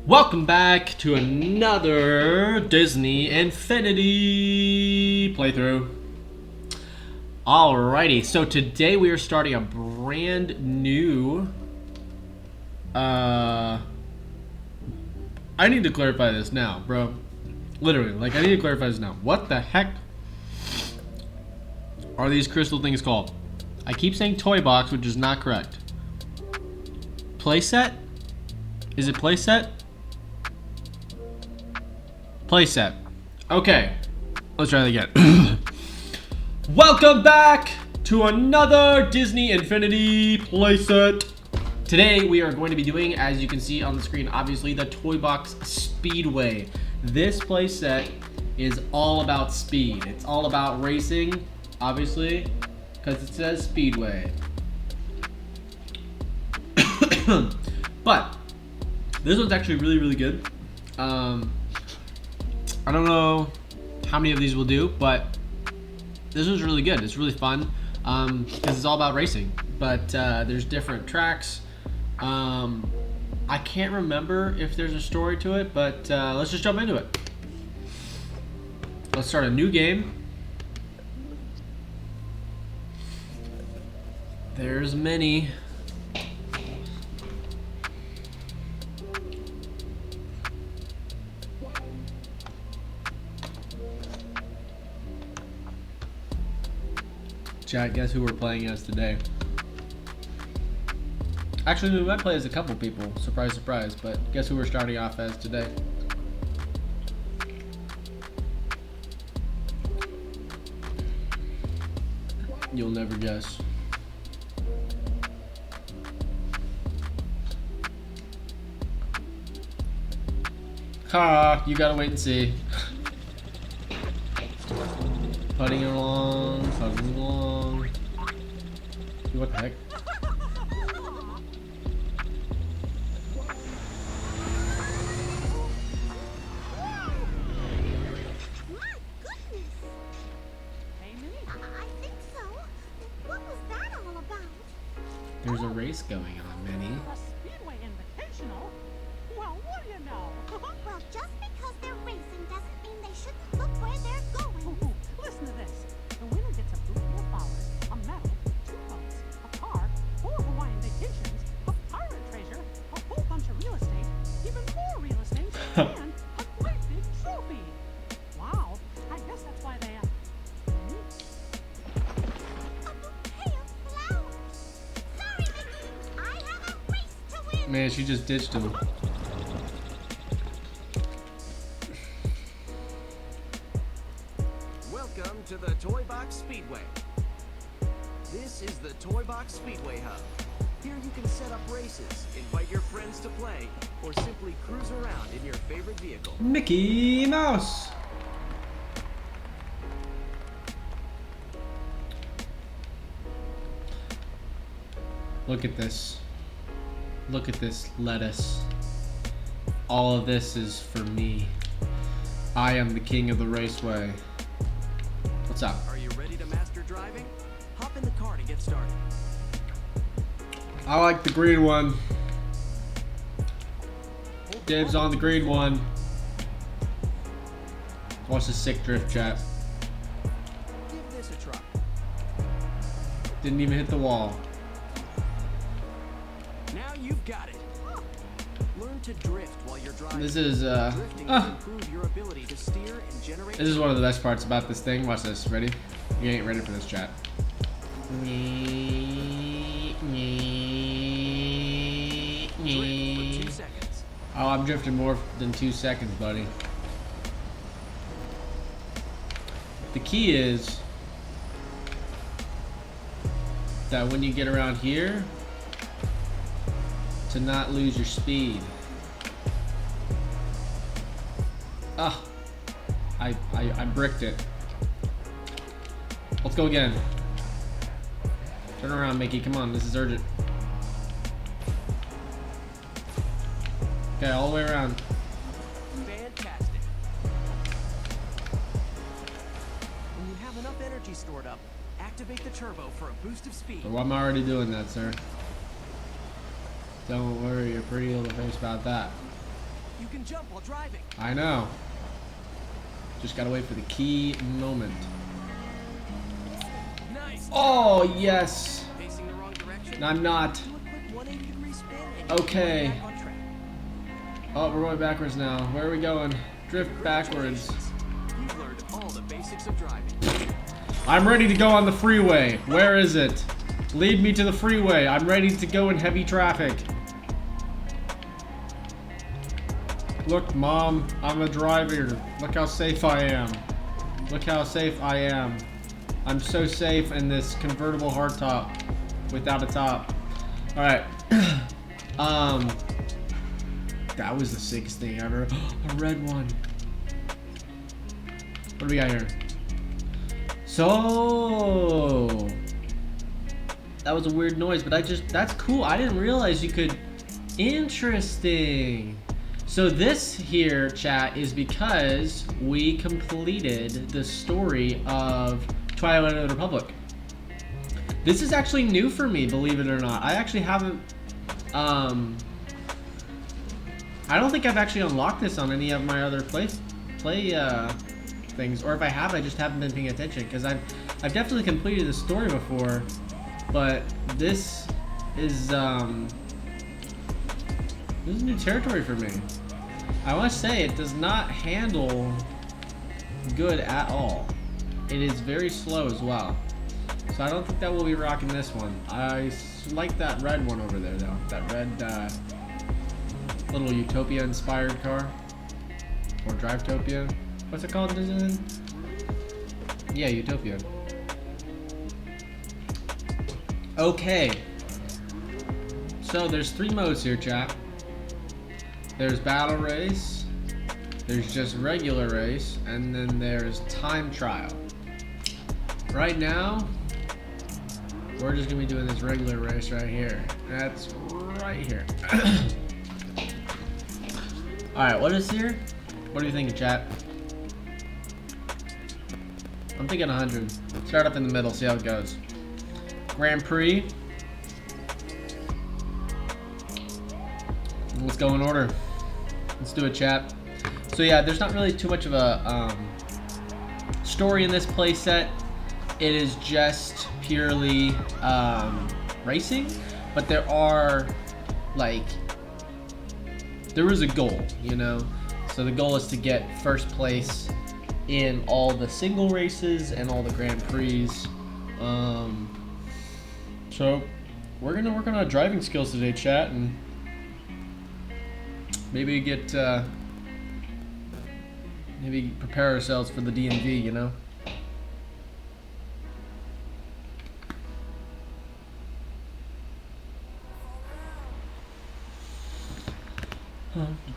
Welcome back to another Disney Infinity playthrough. Alrighty, so today we are starting a brand new I need to clarify this now, bro. Literally, like I need to clarify this now. What the heck are these crystal things called? I keep saying toy box, which is not correct. Playset? Is it playset? Playset. Okay, let's try that again. Welcome back to another Disney Infinity playset. Today we are going to be doing, as you can see on the screen, obviously the Toy Box Speedway. This playset is all about speed. It's all about racing, obviously, because it says Speedway. But this one's actually really good. I don't know how many of these we'll do, but this one's really good. It's really fun because it's all about racing. But there's different tracks. I can't remember if there's a story to it, but let's just jump into it. Let's start a new game. There's many. Chat, guess who we're playing as today? Actually, we might play as a couple people. Surprise, surprise. But guess who we're starting off as today? You'll never guess. Ha! You gotta wait and see. Putting along. What the heck? There's a race going on, Minnie. A Speedway Invitational? Well, what do you know? Well, just because they're racing doesn't mean they shouldn't look where they're going. Ooh, listen to this. The winner gets a bouquet of flowers, a medal, 2 boats, a car, 4 Hawaiian vacations, a pirate treasure, a whole bunch of real estate, even more real estate, and a great big trophy. Wow, I guess that's why they A bouquet of flowers. Sorry, Mickey. I have a race to win. Man, she just ditched him. Welcome to the Toy Box Speedway. This is the Toy Box Speedway Hub. Here you can set up races, invite your friends to play, or simply cruise around in your favorite vehicle. Mickey Mouse. Look at this. Look at this lettuce. All of this is for me. I am the king of the raceway. What's up? Are you ready to master driving? Hop in the car to get started. I like the green one. Dibs on the green one. Watch the sick drift, chat. Give this a try. Didn't even hit the wall. Now you've got it. Learn to drift while you're driving. This is Drifting will improve your ability to steer and generate. this is one of the best parts about this thing. Watch this. Ready? You ain't ready for this, chat. Drift for 2 seconds. Oh, I'm drifting more than 2 seconds, buddy. The key is that when you get around here, to not lose your speed. Ah, I bricked it. Let's go again. Turn around, Mickey. Come on, this is urgent. Okay, all the way around. Fantastic. When you have enough energy stored up, activate the turbo for a boost of speed. So I'm already doing that, sir. Don't worry your pretty little face about that. You can jump while driving. I know. Just gotta wait for the key moment. Nice. Oh, yes. Facing the wrong direction. I'm not. Do a quick 180-degree spin and Okay. you're back on track. Oh, we're going backwards now. Where are we going? Drift backwards. Congratulations. You've learned all the basics of driving. I'm ready to go on the freeway. Where is it? Lead me to the freeway. I'm ready to go in heavy traffic. Look, Mom, I'm a driver. Look how safe I am. Look how safe I am. I'm so safe in this convertible hardtop without a top. All right. That was the sickest thing ever. A red one. What do we got here? So that was a weird noise, but that's cool. I didn't realize you could. Interesting. So this here, chat, is because we completed the story of Twilight of the Republic. This is actually new for me, believe it or not. I actually haven't, I don't think I've actually unlocked this on any of my other play things, or if I have, I just haven't been paying attention, because I've definitely completed the story before, but this is new territory for me. I must say, it does not handle good at all. It is very slow as well. So I don't think that we'll be rocking this one. I like that red one over there, though. That red little Utopia-inspired car. Or Drivetopia. What's it called? Yeah, Utopia. Okay. So there's 3 modes here, chat. There's battle race, there's just regular race, and then there's time trial. Right now, we're just gonna be doing this regular race right here. That's right here. Alright, what is here? What are you thinking, chat? I'm thinking 100. Start up in the middle, see how it goes. Grand Prix. Let's go in order. Let's do it, chat. So yeah, there's not really too much of a story in this playset. It is just purely racing, but there are there is a goal, you know. So the goal is to get first place in all the single races and all the Grand Prix. So we're gonna work on our driving skills today, chat, and maybe get maybe prepare ourselves for the DMV, you know.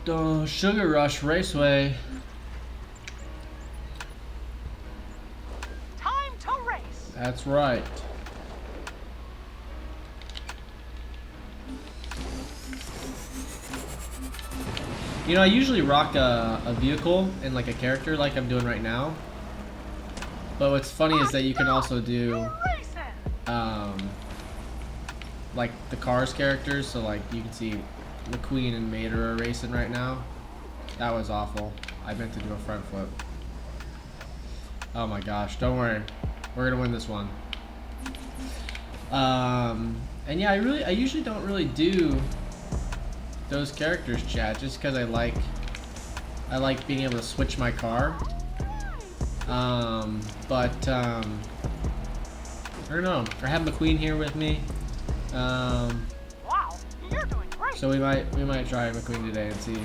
The Sugar Rush Raceway. Time to race. That's right. You know, I usually rock a vehicle and like a character like I'm doing right now. But what's funny is that you can also do like the Cars characters, so like you can see McQueen and Mater are racing right now. That was awful. I meant to do a front flip. Oh my gosh, don't worry. We're gonna win this one. And yeah, I usually don't really do those characters, chat, just because I like being able to switch my car. I don't know. I have McQueen here with me. Wow, you're doing great. So we might try McQueen today and see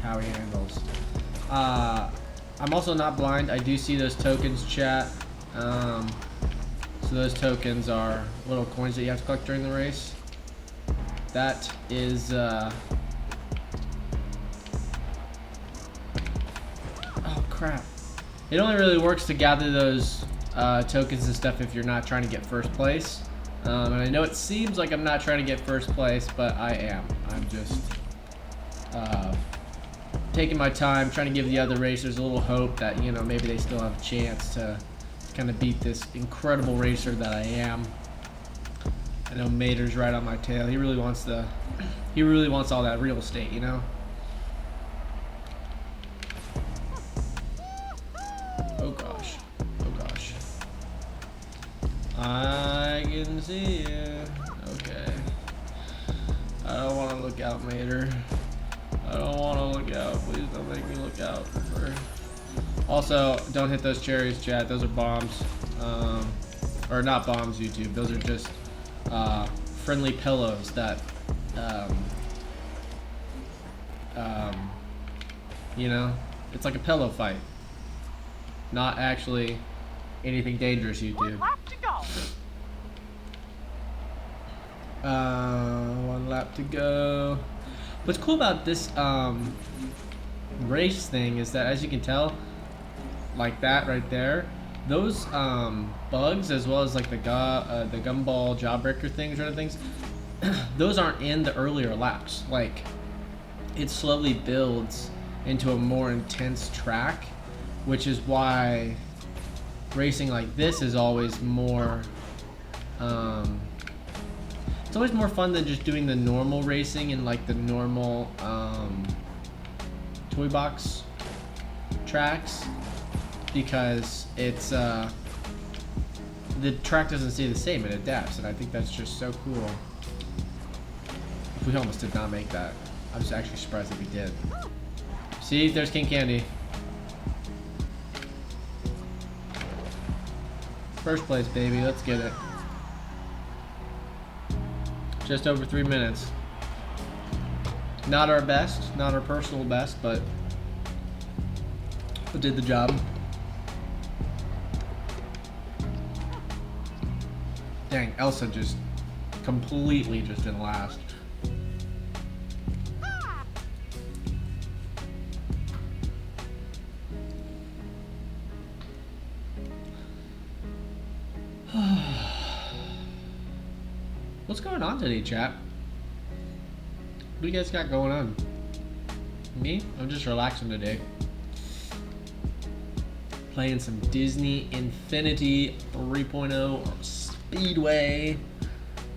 how he handles. I'm also not blind. I do see those tokens, chat. So those tokens are little coins that you have to collect during the race. That is oh crap. It only really works to gather those tokens and stuff if you're not trying to get first place. And I know it seems like I'm not trying to get first place, but I am. I'm just taking my time, trying to give the other racers a little hope that, you know, maybe they still have a chance to kind of beat this incredible racer that I am. I know Mater's right on my tail. He really wants all that real estate, you know? can see you. Okay. I don't want to look out, Mater. I don't want to look out. Please don't make me look out. Also, don't hit those cherries, chat. Those are bombs. Or not bombs, YouTube. Those are just friendly pillows that, you know, it's like a pillow fight. Not actually anything dangerous, YouTube. One lap to go. 1 lap to go. What's cool about this race thing is that, as you can tell, like that right there, those bugs, as well as like the gumball jawbreaker things or other things, those aren't in the earlier laps. Like, it slowly builds into a more intense track, which is why racing like this is always more it's always more fun than just doing the normal racing in like the normal toy box tracks, because it's the track doesn't stay the same, it adapts, and I think that's just so cool. We almost did not make that. I'm just actually surprised that we did. See, there's King Candy. First place, baby. Let's get it. Just over 3 minutes. Not our best, not our personal best, but we did the job. Dang, Elsa just completely just didn't last. What's going on today, chat? What do you guys got going on? Me? I'm just relaxing today. Playing some Disney Infinity 3.0 or Speedway.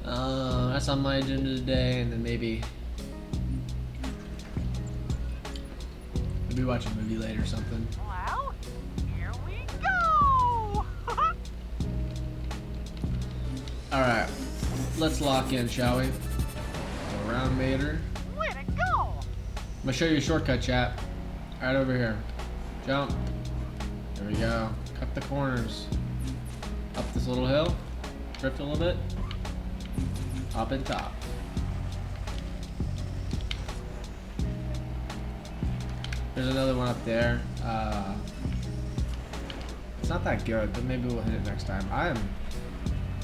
That's on my agenda today, and then maybe watch a movie later or something. Well, here we go. Alright, let's lock in, shall we? Go around, Mater. Way to go. I'm gonna show you a shortcut, chat. Right over here. Jump. There we go. Cut the corners. Up this little hill. Drift a little bit. Up and top. There's another one up there. It's not that good, but maybe we'll hit it next time. I am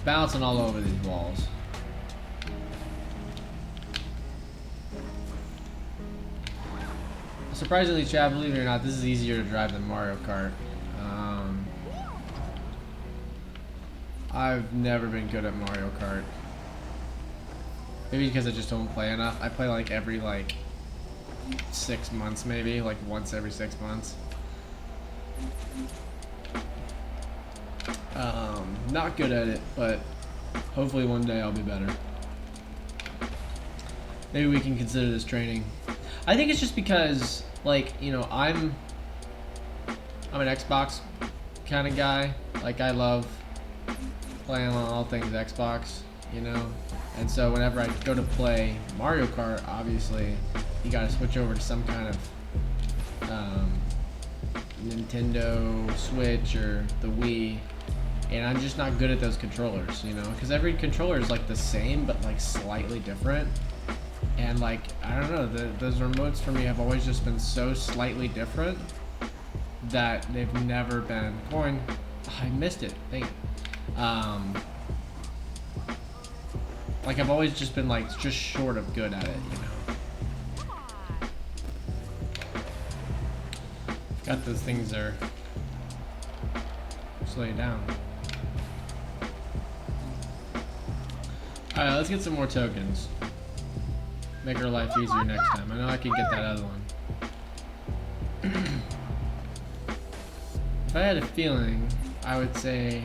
bouncing all over these walls. Surprisingly, chat, believe it or not, this is easier to drive than Mario Kart. I've never been good at Mario Kart. Maybe because I just don't play enough. I play like every 6 months, maybe like once every 6 months. Not good at it, but hopefully one day I'll be better. Maybe we can consider this training. I think it's just because, you know, I'm an Xbox kind of guy. Like, I love playing on all things Xbox, you know? And so whenever I go to play Mario Kart, obviously, you gotta switch over to some kind of Nintendo Switch or the Wii. And I'm just not good at those controllers, you know? Because every controller is the same, but slightly different. And I don't know, those remotes for me have always just been so slightly different that they've never been going. Oh, I missed it. Dang it. I've always just been just short of good at it, you know. Got those things there. Slow you down. Alright, let's get some more tokens. Make our life easier next time. I know I can get that other one. If I had a feeling, I would say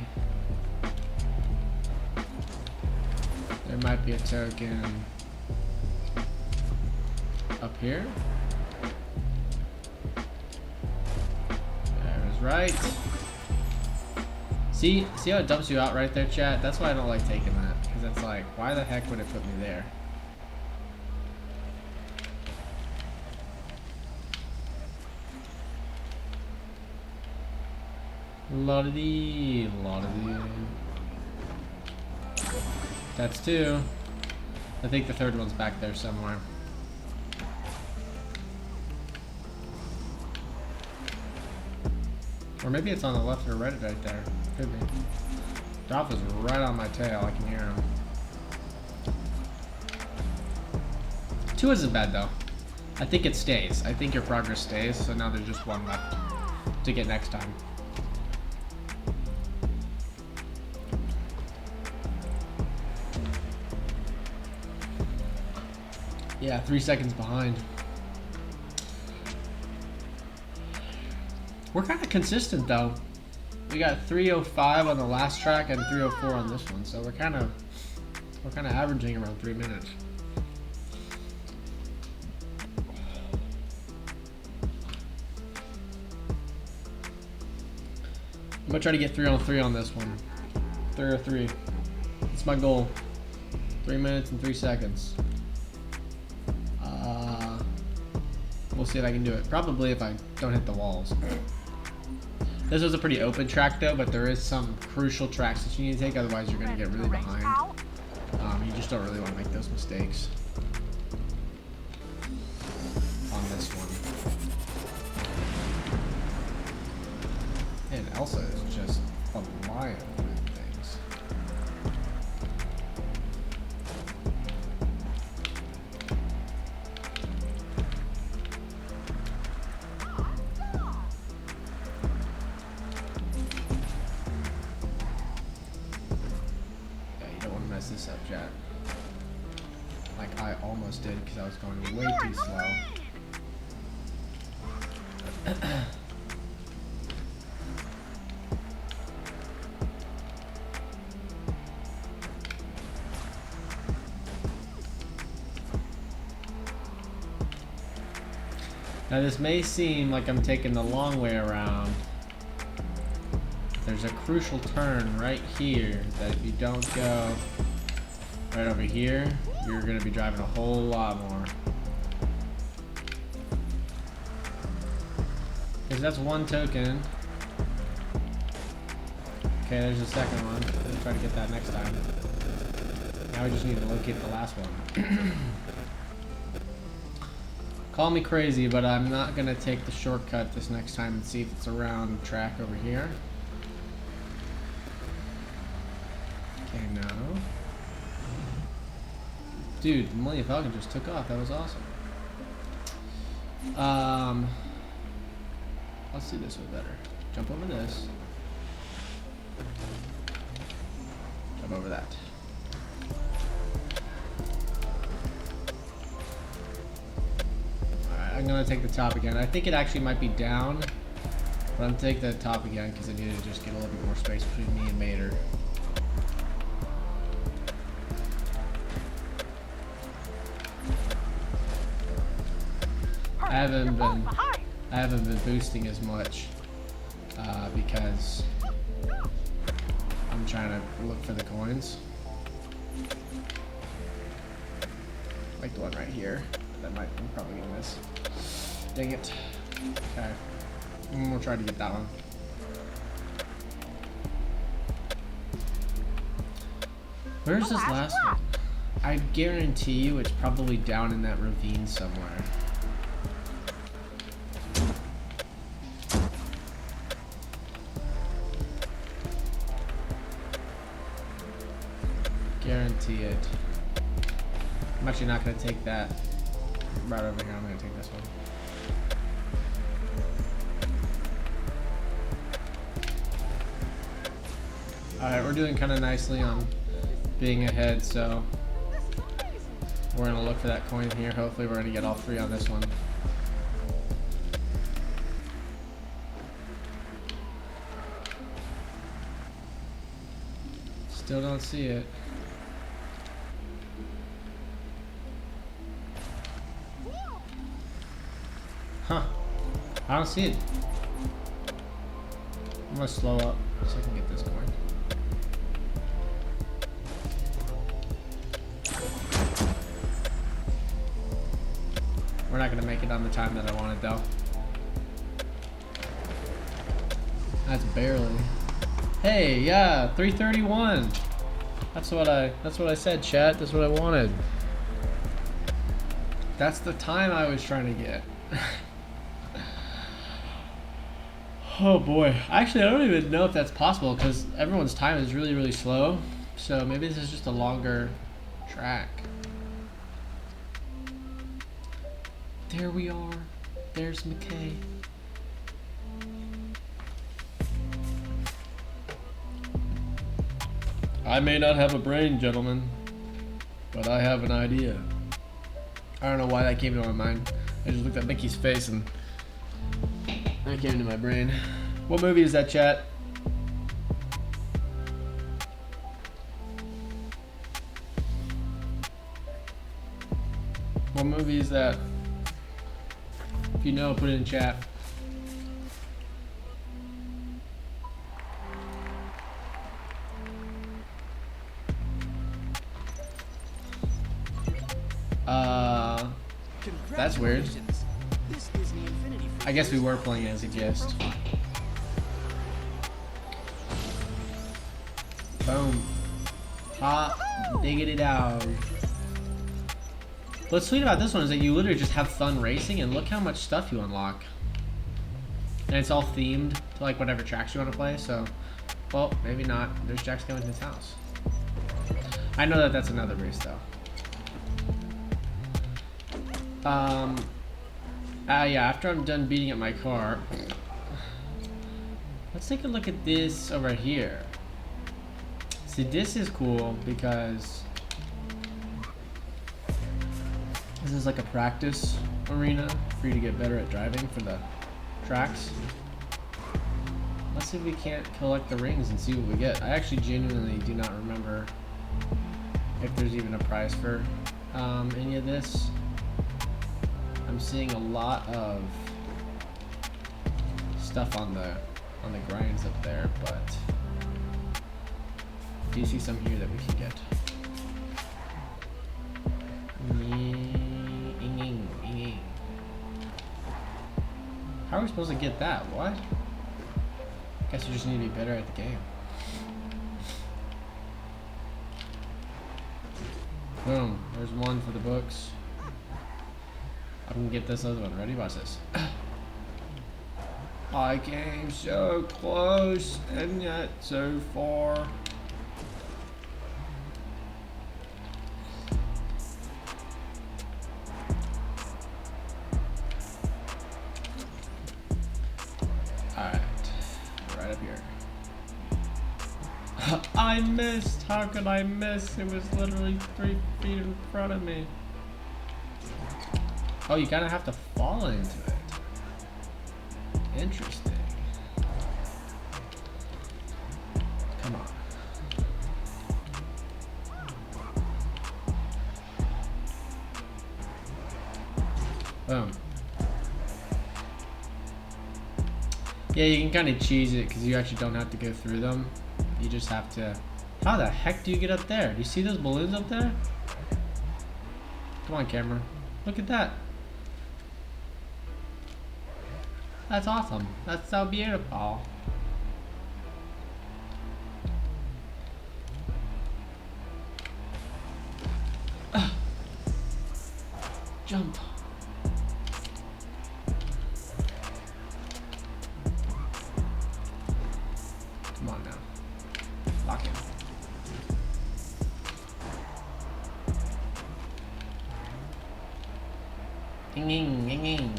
there might be a token up here. There's right. See how it dumps you out right there, chat? That's why I don't like taking that. Because it's like, why the heck would it put me there? La-da-dee, la-da-dee. That's 2. I think the third one's back there somewhere. Or maybe it's on the left or right there. Could be. Dolph is right on my tail. I can hear him. 2 isn't bad though. I think it stays. I think your progress stays. So now there's just 1 left to get next time. Yeah, 3 seconds behind. We're kind of consistent though. We got 3:05 on the last track and 3:04 on this one, so we're kind of averaging around 3 minutes. I'm gonna try to get 3:03 on this one. 3:03. That's my goal. 3 minutes and 3 seconds. We'll see if I can do it. Probably if I don't hit the walls. This was a pretty open track though, but there is some crucial tracks that you need to take, otherwise you're gonna get really behind. You just don't really want to make those mistakes on this one. And Elsa is just a lion with things. This up, chat. Like I almost did because I was going way too slow. Now this may seem like I'm taking the long way around. There's a crucial turn right here that if you don't go right over here, you're going to be driving a whole lot more. Because that's 1 token. Okay, there's a second one. Let's try to get that next time. Now we just need to locate the last one. Call me crazy, but I'm not going to take the shortcut this next time and see if it's around the track over here. Okay, no. Dude, the Millennium Falcon just took off. That was awesome. Let's do this one better. Jump over this. Jump over that. Alright, I'm gonna take the top again. I think it actually might be down, but I'm gonna take the top again because I need to just get a little bit more space between me and Mater. I haven't been boosting as much because I'm trying to look for the coins. Like the one right here. I'm probably gonna miss. Dang it. Okay. We'll try to get that one. Where's this last one? I guarantee you it's probably down in that ravine somewhere. Guarantee it. I'm actually not going to take that right over here. I'm going to take this one. Alright, we're doing kind of nicely on being ahead, so we're going to look for that coin here. Hopefully we're going to get all 3 on this one. Still don't see it. Huh. I don't see it. I'm gonna slow up so I can get this coin. We're not gonna make it on the time that I wanted though. That's barely. Hey, yeah, 3:31. That's what I said, chat. That's what I wanted. That's the time I was trying to get. Oh boy. Actually, I don't even know if that's possible because everyone's time is really, really slow. So maybe this is just a longer track. There we are. There's McKay. I may not have a brain, gentlemen, but I have an idea. I don't know why that came to my mind. I just looked at Mickey's face and that came to my brain. What movie is that, chat? What movie is that? If you know, put it in chat. That's weird. This Disney Infinity I guess we were playing as a guest. Boom. Hot diggity dog. What's sweet about this one is that you literally just have fun racing and look how much stuff you unlock. And it's all themed to like whatever tracks you want to play, so, well, maybe not. There's Jack Skellington's house. I know that that's another race though. Yeah, after I'm done beating up my car, let's take a look at this over here. See, this is cool because this is like a practice arena for you to get better at driving for the tracks. Let's see if we can't collect the rings and see what we get. I actually genuinely do not remember if there's even a prize for any of this. I'm seeing a lot of stuff on the grinds up there, but do you see some here that we can get? How are we supposed to get that? What? Guess you just need to be better at the game. Boom, there's one for the books. I can get this other one. Ready? Watch this. I came so close and yet so far. Alright. Right up here. I missed! How could I miss? It was literally 3 feet in front of me. Oh, you kind of have to fall into it. Interesting. Come on. Boom. Yeah, you can kind of cheese it because you actually don't have to go through them. You just have to... How the heck do you get up there? Do you see those balloons up there? Come on, camera. Look at that. That's awesome. That's so beautiful. Jump. Come on now. Lock in. Ding ding ding ding.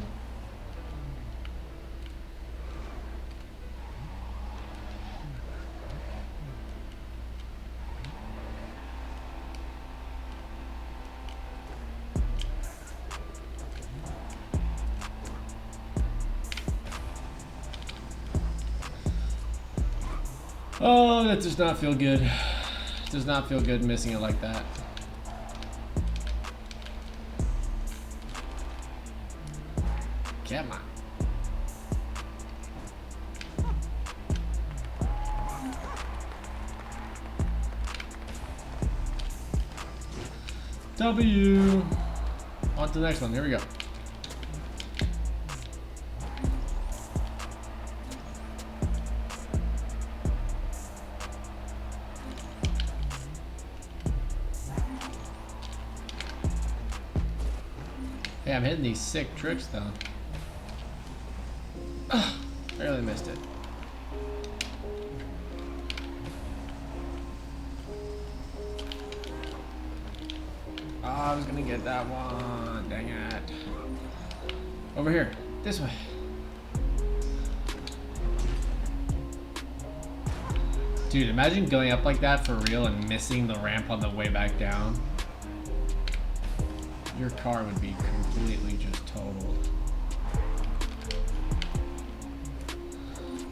Oh, that does not feel good. It does not feel good missing it like that. Come on. W. On to the next one. Here we go. Yeah, I'm hitting these sick tricks though. Barely missed it. Oh, I was gonna get that one. Dang it. Over here. This way. Dude, imagine going up like that for real and missing the ramp on the way back down. Your car would be completely just totaled.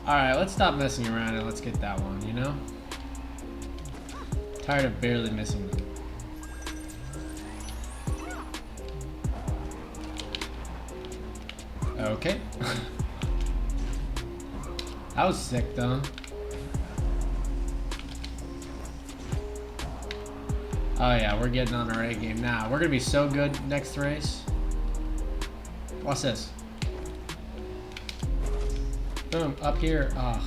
Alright, let's stop messing around and let's get that one, you know? Tired of barely missing them. Okay. That was sick though. Oh yeah, we're getting on our A game now. We're gonna be so good next race. Watch this. Boom, up here. Ah.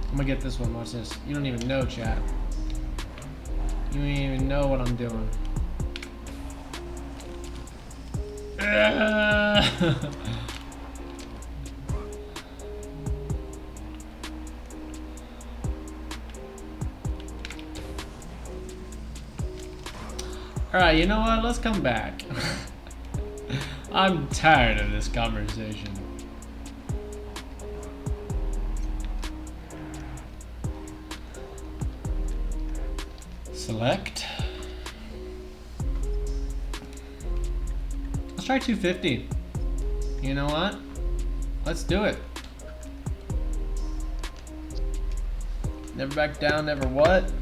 I'm gonna get this one. Watch this. You don't even know, chat. You don't even know what I'm doing. Alright, you know what? Let's come back. I'm tired of this conversation. Select. Let's try 250. You know what? Let's do it. Never back down, never what?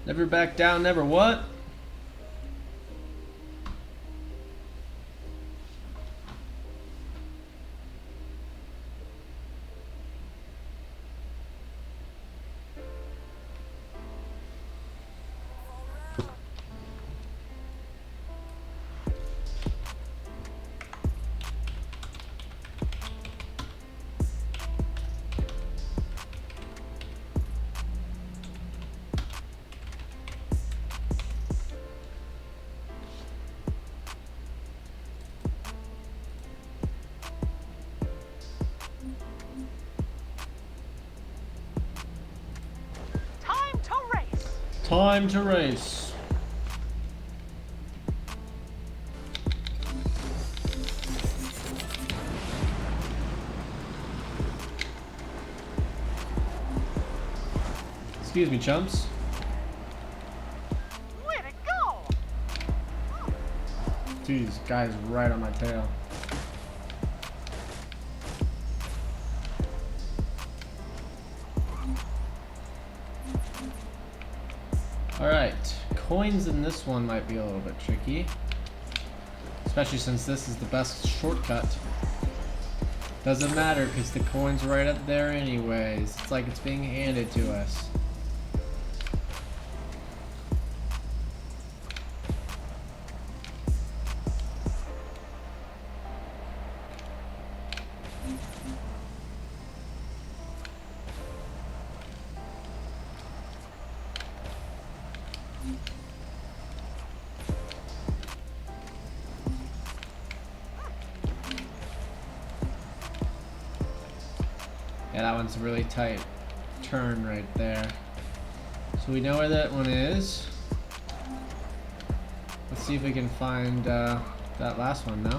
Never back down, never what? Time to race. Time to race. Excuse me, chumps. Way to go! Dude, this guy's right on my tail. Alright, coins in this one might be a little bit tricky. Especially since this is the best shortcut. Doesn't matter because the coin's right up there anyways. It's like it's being handed to us. Yeah, that one's a really tight turn right there. So we know where that one is. Let's see if we can find that last one now.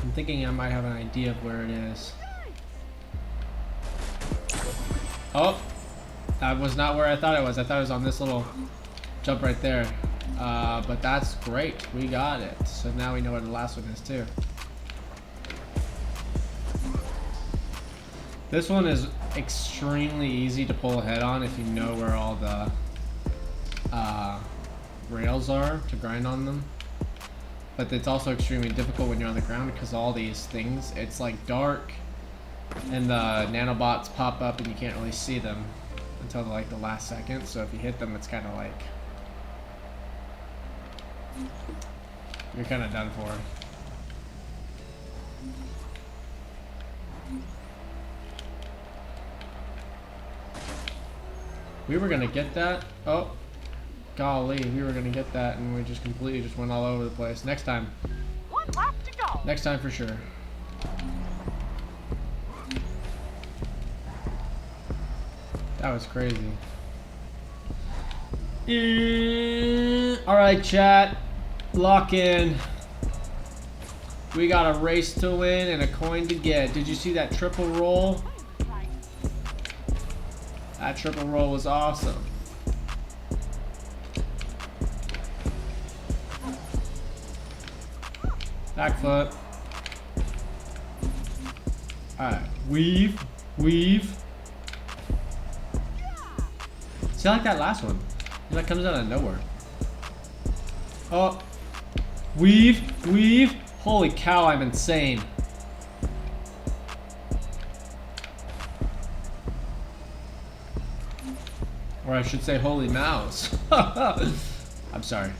I'm thinking I might have an idea of where it is. Oh! That was not where I thought it was. I thought it was on this little jump right there. But that's great. We got it. So now we know where the last one is too. This one is extremely easy to pull ahead on if you know where all the rails are to grind on them. But it's also extremely difficult when you're on the ground because all these things, it's like dark and the nanobots pop up and you can't really see them until like the last second. So if you hit them, it's kind of like you're kind of done for. We were gonna get that. Oh, golly, we were gonna get that, and we just completely just went all over the place. Next time. One lap to go. Next time for sure. That was crazy. All right, chat. Lock in. We got a race to win and a coin to get. Did you see that triple roll? Right. That triple roll was awesome. Back foot. Alright. Weave. Weave. See, I like that last one. That comes out of nowhere. Oh. Weave. Weave. Holy cow, I'm insane. Or I should say, holy mouse. I'm sorry.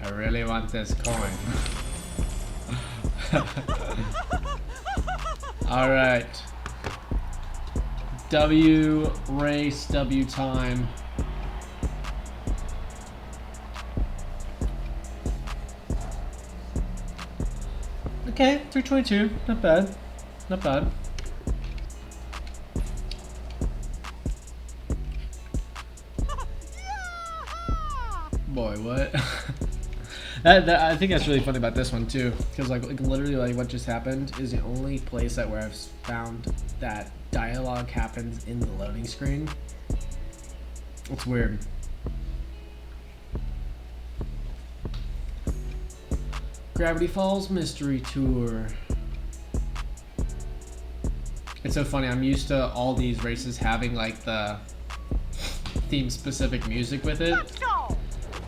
I really want this coin. All right. W race, W time. Okay, 322. Not bad. Not bad. Boy, what? that I think that's really funny about this one too, because like literally like what just happened is the only place that where I've found that dialogue happens in the loading screen. It's weird. Gravity Falls Mystery Tour. It's so funny, I'm used to all these races having like the theme specific music with it. Let's go.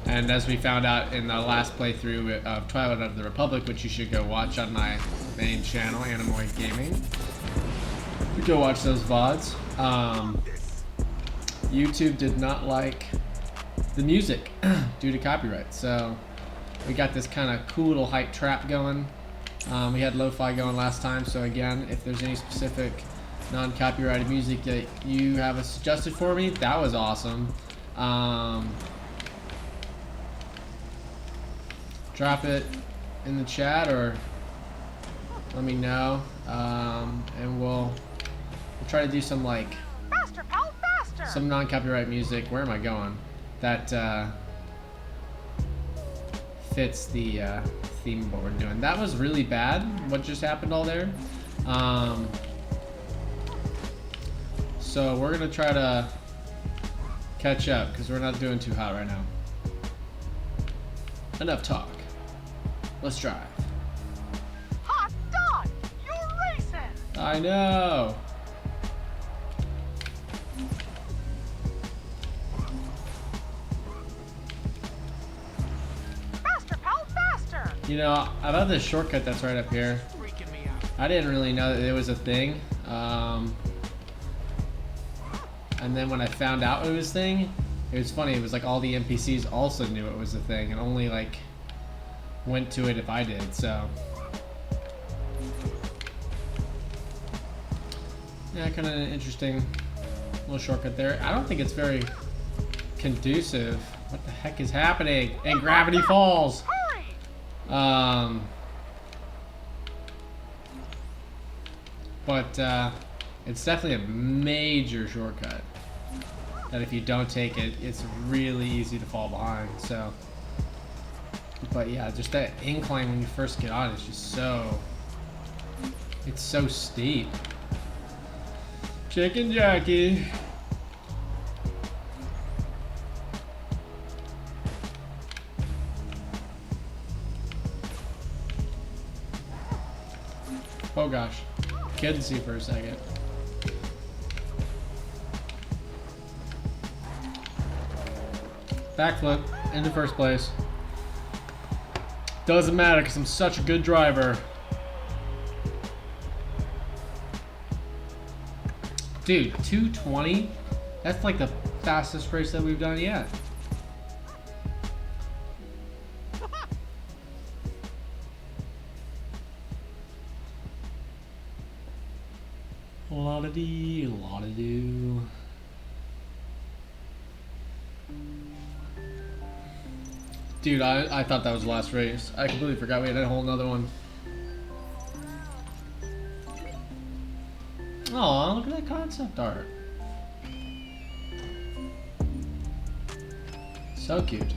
And as we found out in the last playthrough of Twilight of the Republic, which you should go watch on my main channel, Anemoic Gaming. Go watch those VODs. YouTube did not like the music due to copyright. So we got this kind of cool little hype trap going. We had lo-fi going last time. So again, if there's any specific non-copyrighted music that you have suggested for me, that was awesome. Drop it in the chat or let me know, and we'll try to do some like Faster, pal, faster. some non-copyright music. Where am I going? That fits the theme of what we're doing. That was really bad. What just happened all there? So we're gonna try to catch up because we're not doing too hot right now. Enough talk. Let's drive. Hot dog. You're racing. I know. Faster, pal, faster. You know, about this shortcut that's right up here, Freaking me out. I didn't really know that it was a thing. And then when I found out it was a thing, it was funny. It was like all the NPCs also knew it was a thing and only like went to it if I did. So yeah, kind of an interesting little shortcut there. I don't think it's very conducive. What the heck is happening? And Gravity Falls. Hurry. But it's definitely a major shortcut that if you don't take it, it's really easy to fall behind. So, but yeah, just that incline when you first get on is just so, it's so steep. Chicken Jackie. Oh gosh, couldn't see for a second. Backflip into first place. Doesn't matter because I'm such a good driver. Dude, 220? That's like the fastest race that we've done yet. La-da-dee, la-da-doo. Dude, I thought that was the last race. I completely forgot we had a whole nother one. Aw, look at that concept art. So cute.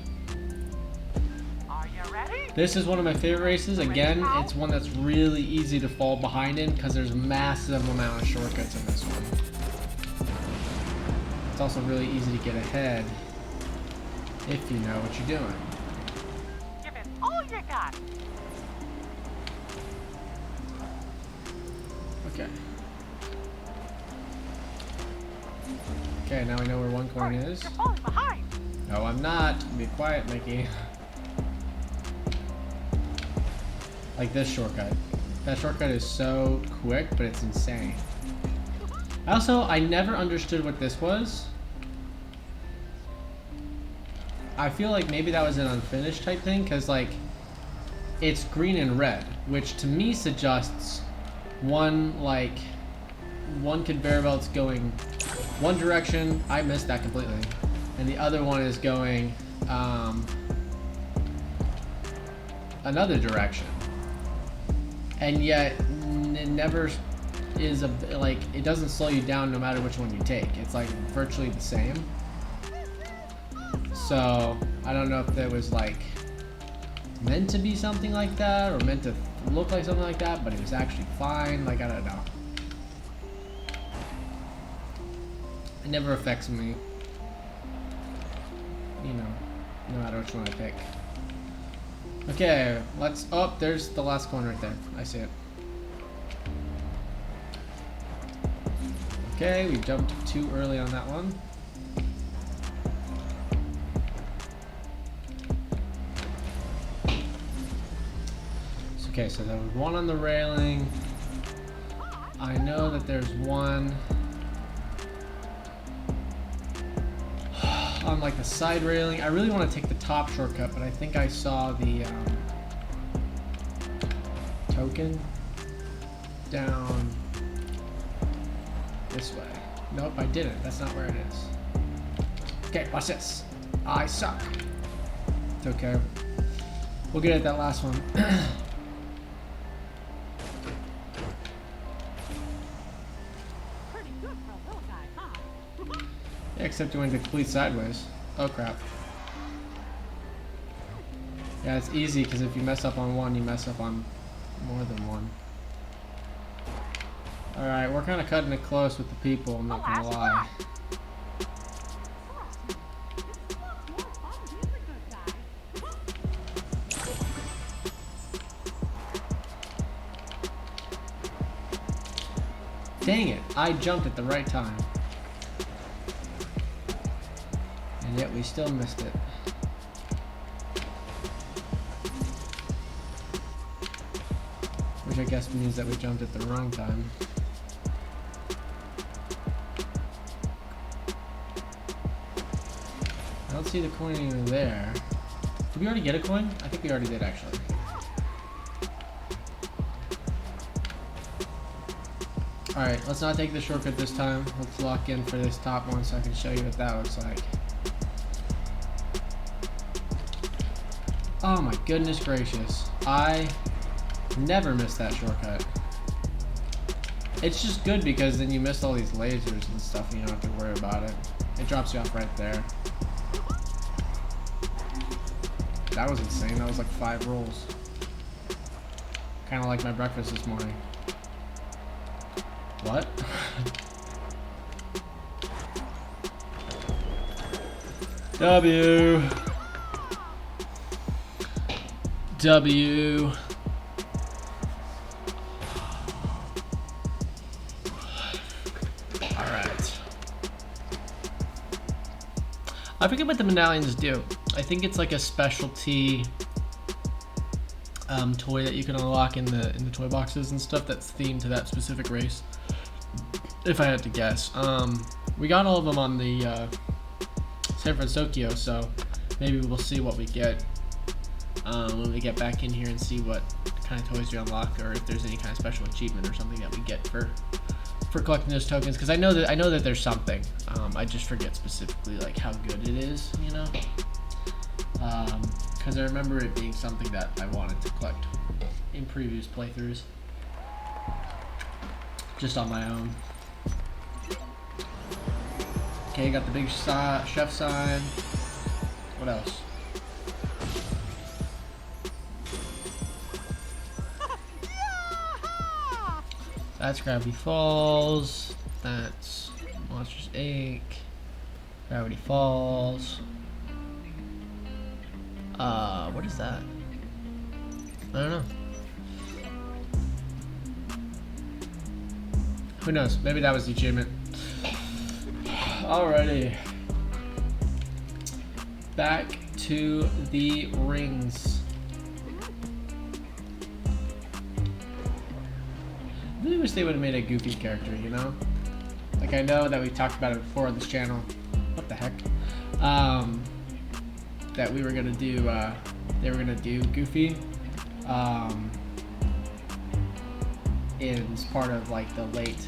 Are you ready? This is one of my favorite races. Again, it's one that's really easy to fall behind in because there's a massive amount of shortcuts in this one. It's also really easy to get ahead if you know what you're doing. Give it all you got. Okay. Okay, now we know where one coin is. You're falling behind. No, I'm not. Be quiet, Mickey. Like this shortcut. That shortcut is so quick, but it's insane. Also, I never understood what this was. I feel like maybe that was an unfinished type thing, because like it's green and red, which to me suggests one conveyor belt's going one direction. I missed that completely, and the other one is going another direction. And yet it never is like it doesn't slow you down no matter which one you take. It's like virtually the same. So I don't know if there was like meant to be something like that or meant to look like something like that, but it was actually fine. Like I don't know. It never affects me, you know, no matter which one I pick. Okay, let's. Oh, there's the last coin right there. I see it. Okay, we jumped too early on that one. Okay, so there was one on the railing. I know that there's one on like the side railing. I really want to take the top shortcut, but I think I saw the token down this way. Nope, I didn't. That's not where it is. Okay, watch this. I suck. It's okay. We'll get at that last one. Pretty good for a little guy, huh? Yeah, except you went complete sideways. Oh crap. Yeah, it's easy because if you mess up on one, you mess up on more than one. Alright, we're kind of cutting it close with the people, I'm not gonna lie. Dang it, I jumped at the right time. And yet we still missed it. Which I guess means that we jumped at the wrong time. I don't see the coin even there. Did we already get a coin? I think we already did actually. Alright, let's not take the shortcut this time. Let's lock in for this top one so I can show you what that looks like. Oh my goodness gracious. I never miss that shortcut. It's just good because then you miss all these lasers and stuff and you don't have to worry about it. It drops you off right there. That was insane. That was like 5 rolls. Kind of like my breakfast this morning. What? W. W. Alright. I forget what the medallions do. I think it's like a specialty toy that you can unlock in the toy boxes and stuff that's themed to that specific race. If I had to guess. We got all of them on the San Francisco, so maybe we'll see what we get when we get back in here and see what kind of toys we unlock, or if there's any kind of special achievement or something that we get for for collecting those tokens, because I know that there's something. I just forget specifically like how good it is, you know. Because I remember it being something that I wanted to collect in previous playthroughs, just on my own. Okay, got the big chef sign. What else? That's Gravity Falls. That's Monsters Inc. Gravity Falls. What is that? I don't know. Who knows? Maybe that was the achievement. Alrighty. Back to the rings. I really wish they would have made a Goofy character, you know? Like, I know that we talked about it before on this channel. What the heck? That we were gonna do, they were gonna do Goofy, as part of, like, the late,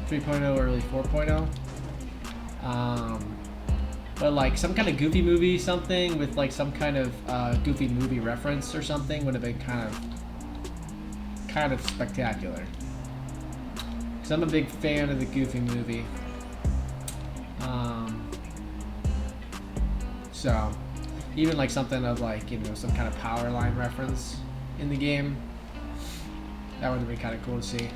3.0, early 4.0. But like some kind of Goofy movie, something with like some kind of Goofy movie reference or something would have been kind of spectacular. Because I'm a big fan of the Goofy movie. So even like something of like, you know, some kind of power line reference in the game, that would have been kind of cool to see.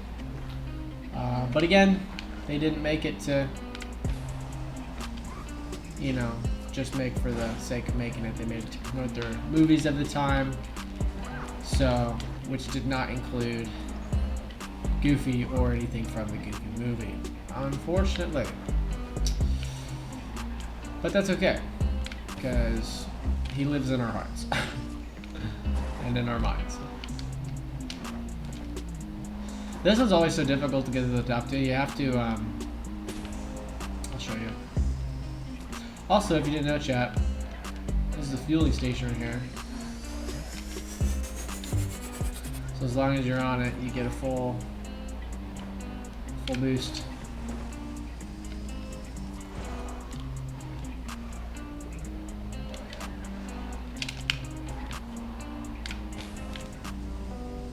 But again, they didn't make it to, you know, just make for the sake of making it. They made it to promote their movies of the time, so, which did not include Goofy or anything from the Goofy movie, unfortunately. But that's okay, because he lives in our hearts and in our minds. This one's always so difficult to get to the top to. You have to, I'll show you. Also, if you didn't know, chat, this is a fueling station right here. So as long as you're on it, you get a full boost.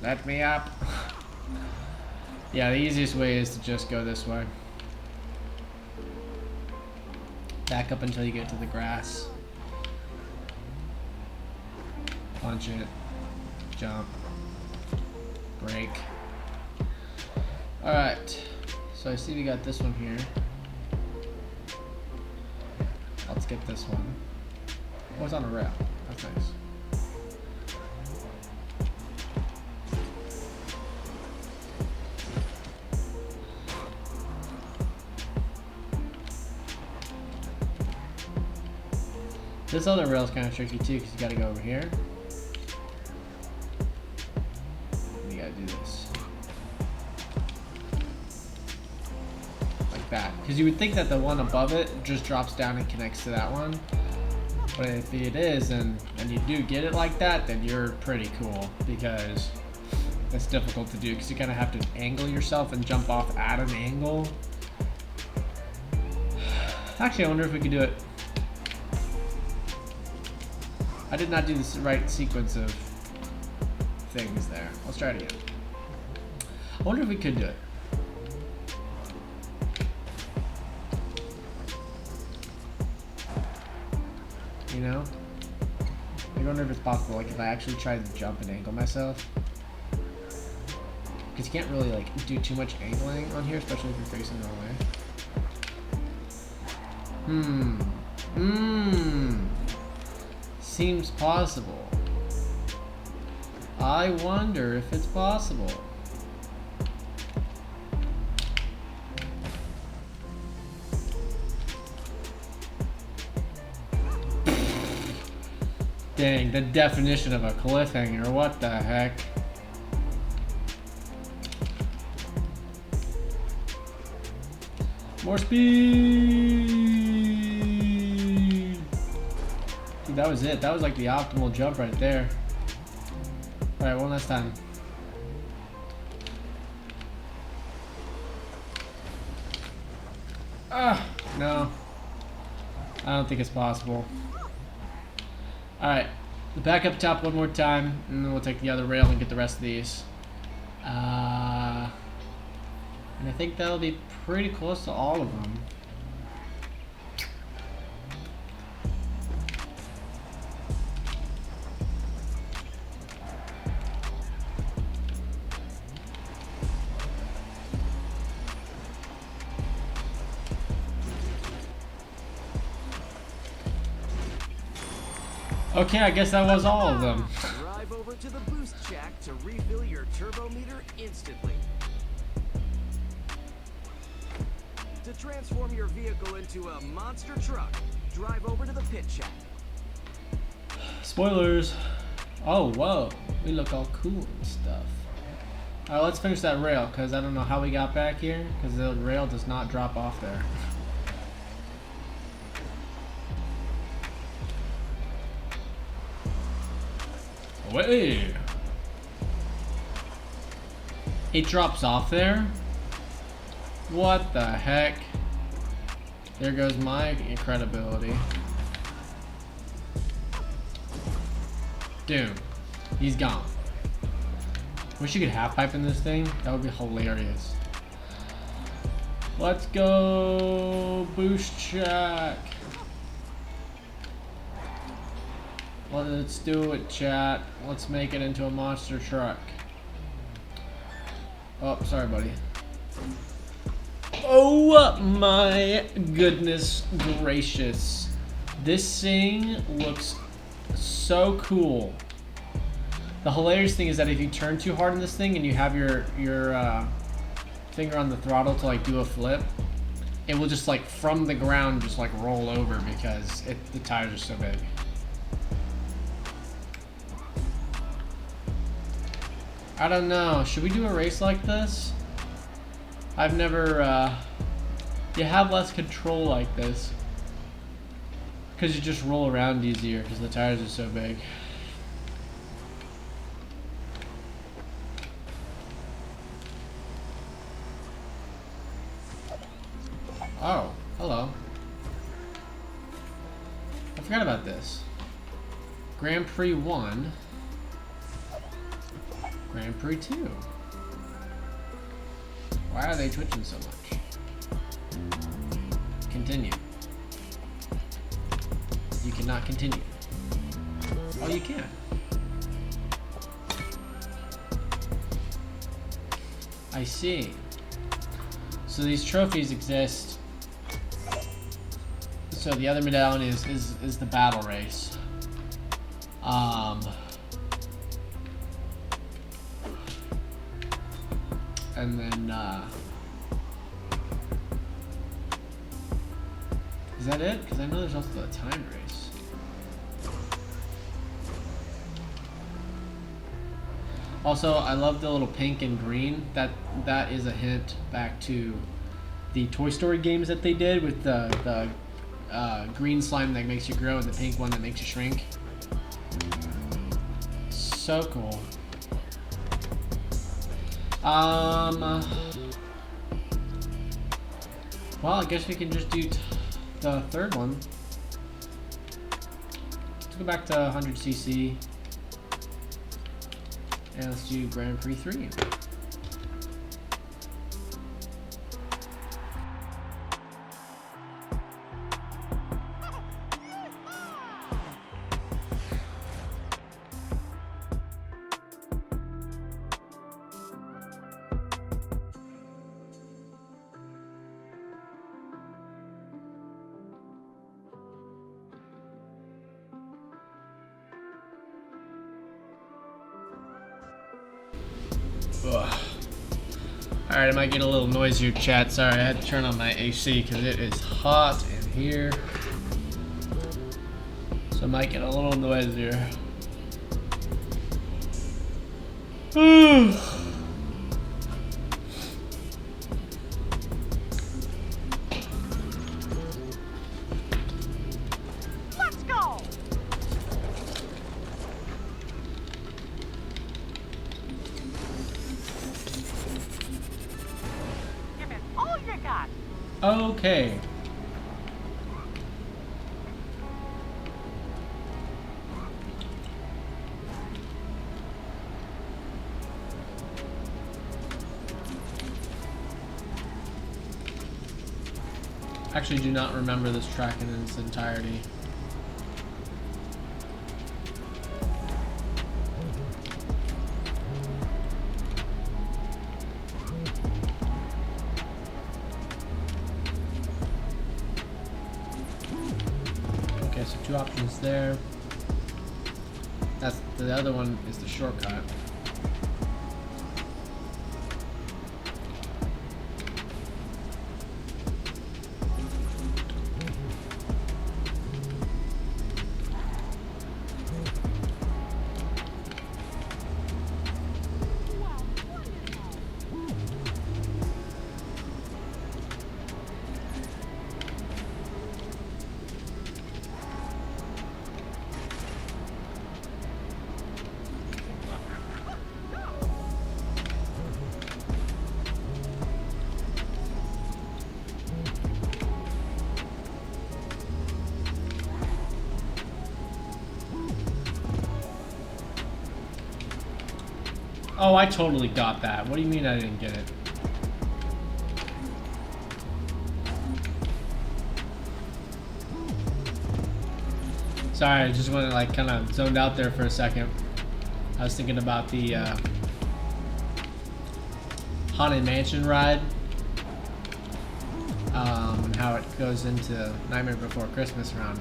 Let me up. Yeah, the easiest way is to just go this way. Back up until you get to the grass. Punch it. Jump. Break. Alright. So I see we got this one here. Let's get this one. Oh, it's on a rail. That's nice. This other rail is kind of tricky too, because you gotta go over here. You gotta do this. Like that. Because you would think that the one above it just drops down and connects to that one. But if it is, and you do get it like that, then you're pretty cool. Because it's difficult to do, because you kind of have to angle yourself and jump off at an angle. Actually, I wonder if we could do it. I did not do the right sequence of things there. Let's try it again. I wonder if we could do it. You know? I wonder if it's possible, like if I actually tried to jump and angle myself. Because you can't really like do too much angling on here, especially if you're facing the wrong way. Seems possible. I wonder if it's possible. Dang, the definition of a cliffhanger. What the heck? More speed! Dude, that was it. That was like the optimal jump right there. Alright, one last time. No. I don't think it's possible. Alright. Back up top one more time, and then we'll take the other rail and get the rest of these. And I think that'll be pretty close to all of them. Okay, I guess that was all of them. Drive over to the boost shack to refill your turbo meter instantly. To transform your vehicle into a monster truck, drive over to the pit shack. Spoilers. Oh, whoa. We look all cool and stuff. Alright, let's finish that rail, because I don't know how we got back here, because the rail does not drop off there. Away! It drops off there? What the heck? There goes my credibility. Dude, he's gone. Wish you could half pipe in this thing. That would be hilarious. Let's go boost check. Let's do it, chat. Let's make it into a monster truck. Oh, sorry, buddy. Oh my goodness gracious. This thing looks so cool. The hilarious thing is that if you turn too hard in this thing and you have your finger on the throttle to like do a flip, it will just like from the ground just like roll over because the tires are so big. I don't know. Should we do a race like this? I've never, you have less control like this. Because you just roll around easier because the tires are so big. Oh, hello. I forgot about this. Grand Prix 1. Grand Prix 2. Why are they twitching so much? Continue. You cannot continue. Oh, you can. I see. So these trophies exist. So the other medallion is the battle race. And then, is that it? Because I know there's also a time race. Also, I love the little pink and green. That is a hint back to the Toy Story games that they did with the green slime that makes you grow and the pink one that makes you shrink. So cool. Well, I guess we can just do the third one. Let's go back to 100cc. And let's do Grand Prix 3. Alright, I might get a little noisier, chat. Sorry, I had to turn on my AC because it is hot in here. So I might get a little noisier. Let's go! Give it all you got. Okay. Actually, do not remember this track in its entirety. Okay, so 2 options there. That's the other one is the shortcut. Oh, I totally got that. What do you mean I didn't get it? Sorry, I just went like kind of zoned out there for a second. I was thinking about the Haunted Mansion ride. And how it goes into Nightmare Before Christmas around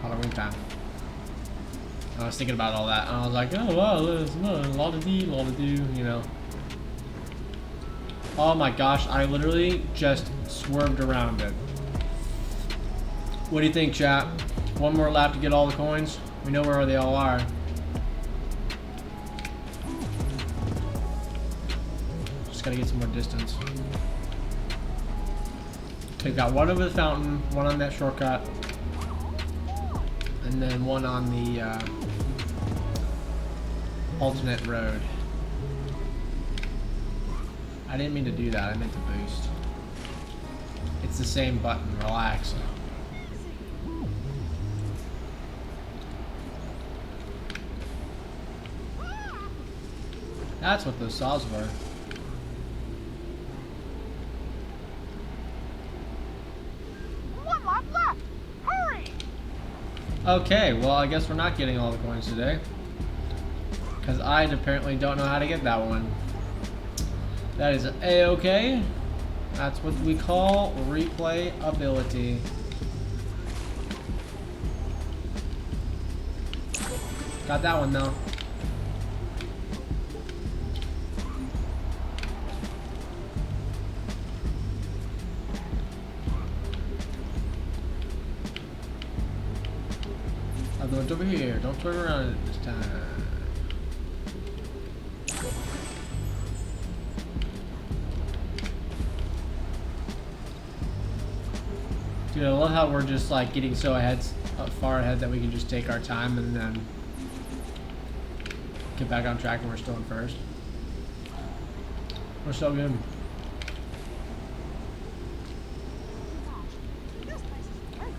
Halloween time. I was thinking about all that, and I was like, oh wow, there's a lot to do, you know. Oh my gosh, I literally just swerved around it. What do you think, chat? One more lap to get all the coins? We know where they all are. Just gotta get some more distance. Okay, got one over the fountain, one on that shortcut, and then one on the alternate road. I didn't mean to do that, I meant to boost. It's the same button, relax. That's what those saws were. One lap left. Hurry! Okay, well I guess we're not getting all the coins today. Because I apparently don't know how to get that one. That is A-okay. That's what we call replay ability. Got that one though. I'll go over here. Don't turn around this time. Dude, I love how we're just like getting so far ahead that we can just take our time and then get back on track and we're still in first. We're so good. This place is great.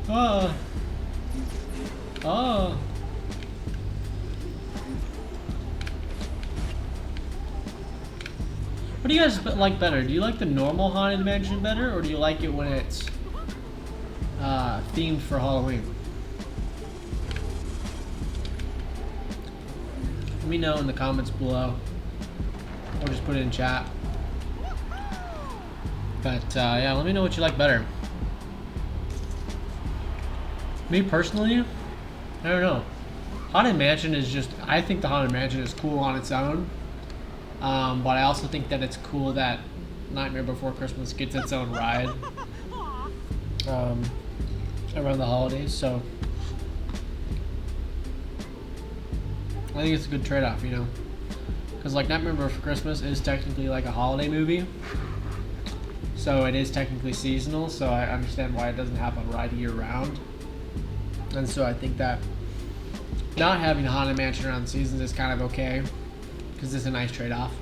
Oh. Oh. What do you guys like better? Do you like the normal Haunted Mansion better, or do you like it when it's themed for Halloween? Let me know in the comments below, or just put it in chat. But yeah, let me know what you like better. Me personally, I don't know. Haunted Mansion is just, I think the Haunted Mansion is cool on its own. But I also think that it's cool that Nightmare Before Christmas gets its own ride around the holidays. So I think it's a good trade-off, you know, because like Nightmare Before Christmas is technically like a holiday movie, so it is technically seasonal. So I understand why it doesn't have a ride year-round, and so I think that not having Haunted Mansion around the seasons is kind of okay. Because it's a nice trade-off.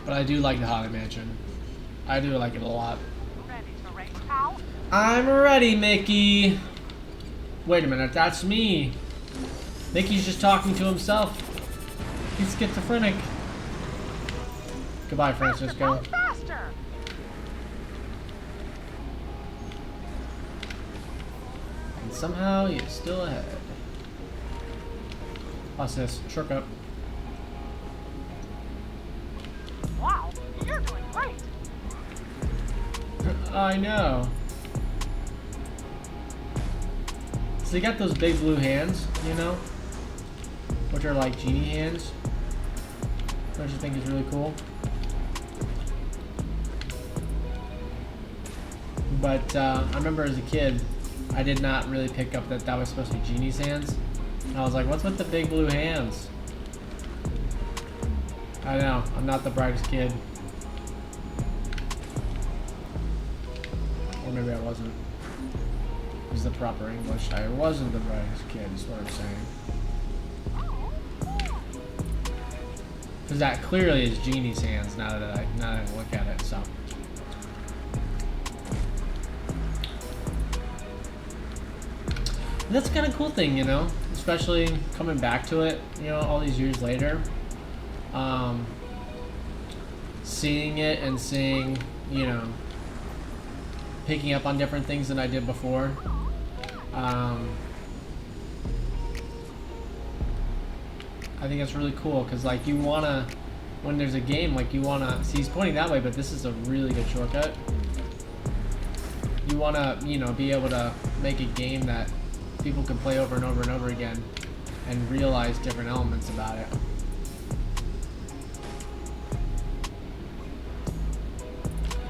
But I do like the Haunted Mansion. I do like it a lot. Ready to race, pal? I'm ready, Mickey. Wait a minute, that's me. Mickey's just talking to himself. He's schizophrenic. Goodbye, Faster, Francisco. go faster! And somehow he's still ahead. What's this? Shortcut. Wow, you're doing great. I know. So you got those big blue hands, you know? Which are like genie hands. Which I think is really cool. But I remember as a kid, I did not really pick up that that was supposed to be genie's hands. And I was like, what's with the big blue hands? I know, I'm not the brightest kid. Or maybe I wasn't. Is the proper English. I wasn't the brightest kid, is what I'm saying. Because that clearly is Genie's hands now that I look at it, so. That's kind of cool thing, you know, especially coming back to it, you know, all these years later. Seeing it and seeing, you know, picking up on different things than I did before. I think it's really cool because, like, you wanna, when there's a game, like, you wanna see, he's pointing that way, but this is a really good shortcut. You wanna, you know, be able to make a game that people can play over and over and over again and realize different elements about it.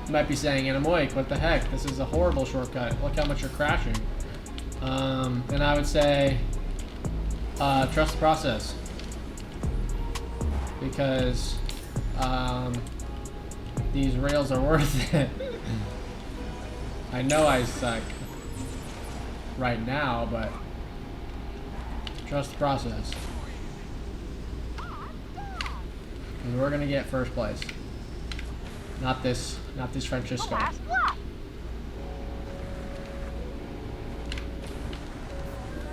You might be saying, Anemoic, what the heck? This is a horrible shortcut. Look how much you're crashing. And I would say, trust the process. Because these rails are worth it. I know I suck right now, but trust the process. And we're gonna get first place. Not this Francisco. Last lap.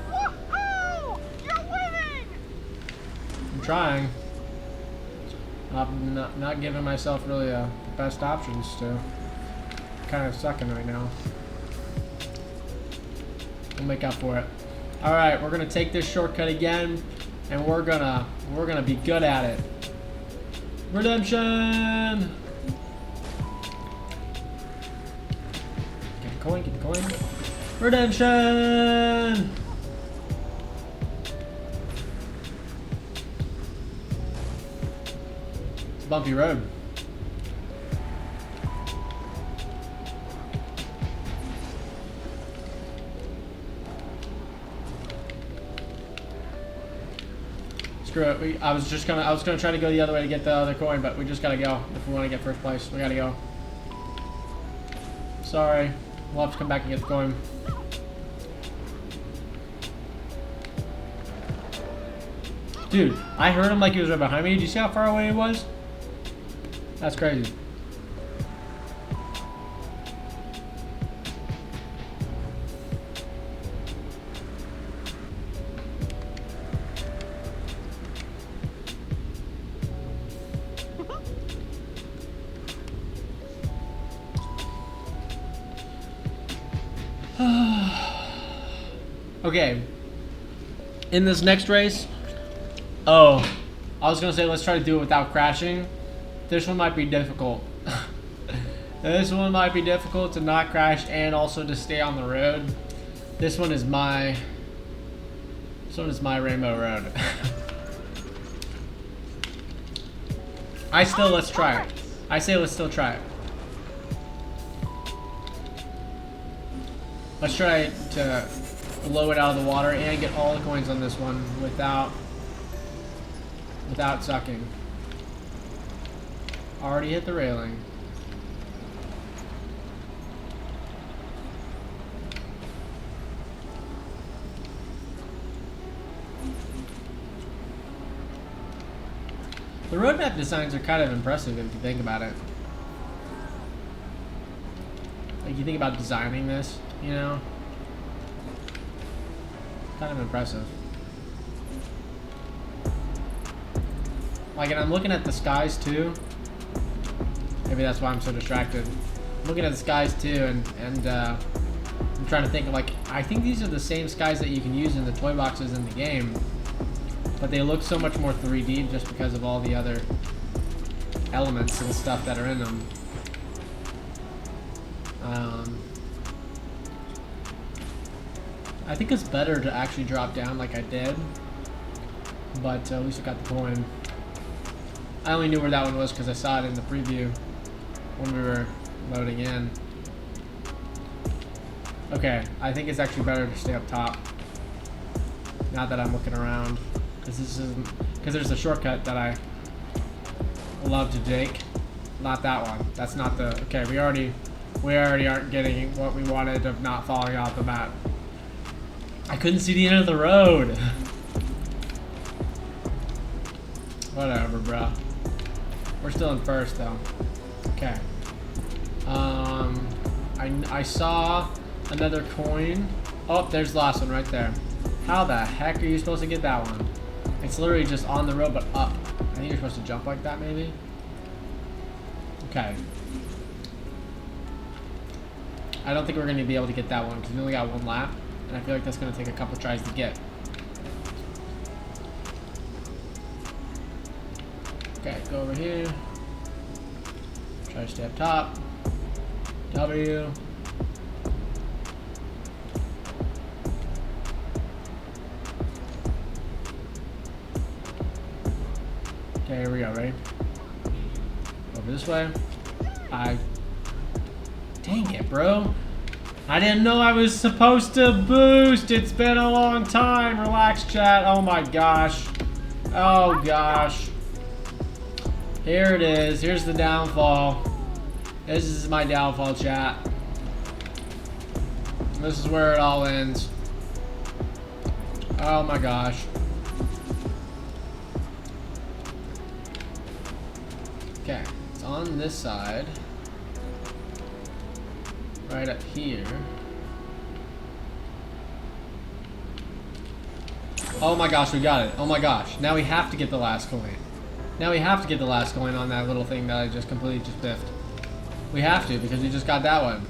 Woohoo! You're winning! I'm trying. I'm not giving myself really the best options to. Kind of sucking right now. We'll make up for it. All right, we're gonna take this shortcut again, and we're gonna be good at it. Redemption. Get the coin. Get the coin. Redemption. It's a bumpy road. Screw it. I was gonna try to go the other way to get the other coin, but we just gotta go if we want to get first place. We gotta go. Sorry, we'll have to come back and get the coin. Dude, I heard him like he was right behind me. Did you see how far away he was? That's crazy. Okay. In this next race, I was gonna say let's try to do it without crashing. This one might be difficult. This one might be difficult to not crash and also to stay on the road. This one is my rainbow road. Let's try it. I say let's still try it. Let's try to blow it out of the water and get all the coins on this one without sucking. Already hit the railing. The roadmap designs are kind of impressive if you think about it. Like, you think about designing this, you know? Kind of impressive. Like, and I'm looking at the skies too. Maybe that's why I'm so distracted. I'm looking at the skies too, and I'm trying to think of, like, I think these are the same skies that you can use in the toy boxes in the game, but they look so much more 3D just because of all the other elements and stuff that are in them. I think it's better to actually drop down like I did, but at least I got the coin. I only knew where that one was because I saw it in the preview when we were loading in. Okay, I think it's actually better to stay up top. Now that I'm looking around, because there's a shortcut that I love to take. Not that one. That's not the. Okay, we already aren't getting what we wanted of not falling off the map. I couldn't see the end of the road. Whatever, bro. We're still in first though. Okay. I saw another coin. Oh, there's the last one right there. How the heck are you supposed to get that one? It's literally just on the road, but up. I think you're supposed to jump like that, maybe. Okay. I don't think we're going to be able to get that one because we only got one lap, and I feel like that's going to take a couple tries to get. Okay, go over here. Try to stay up top. W. Okay, here we go, ready? Over this way. Dang it, bro. I didn't know I was supposed to boost. It's been a long time. Relax, chat. Oh my gosh. Oh gosh. Here it is. Here's the downfall. This is my downfall, chat. This is where it all ends. Oh my gosh. Okay, it's on this side. Right up here. Oh my gosh, we got it. Oh my gosh. Now we have to get the last coin. Now we have to get the last coin on that little thing that I just completely just biffed. We have to because we just got that one.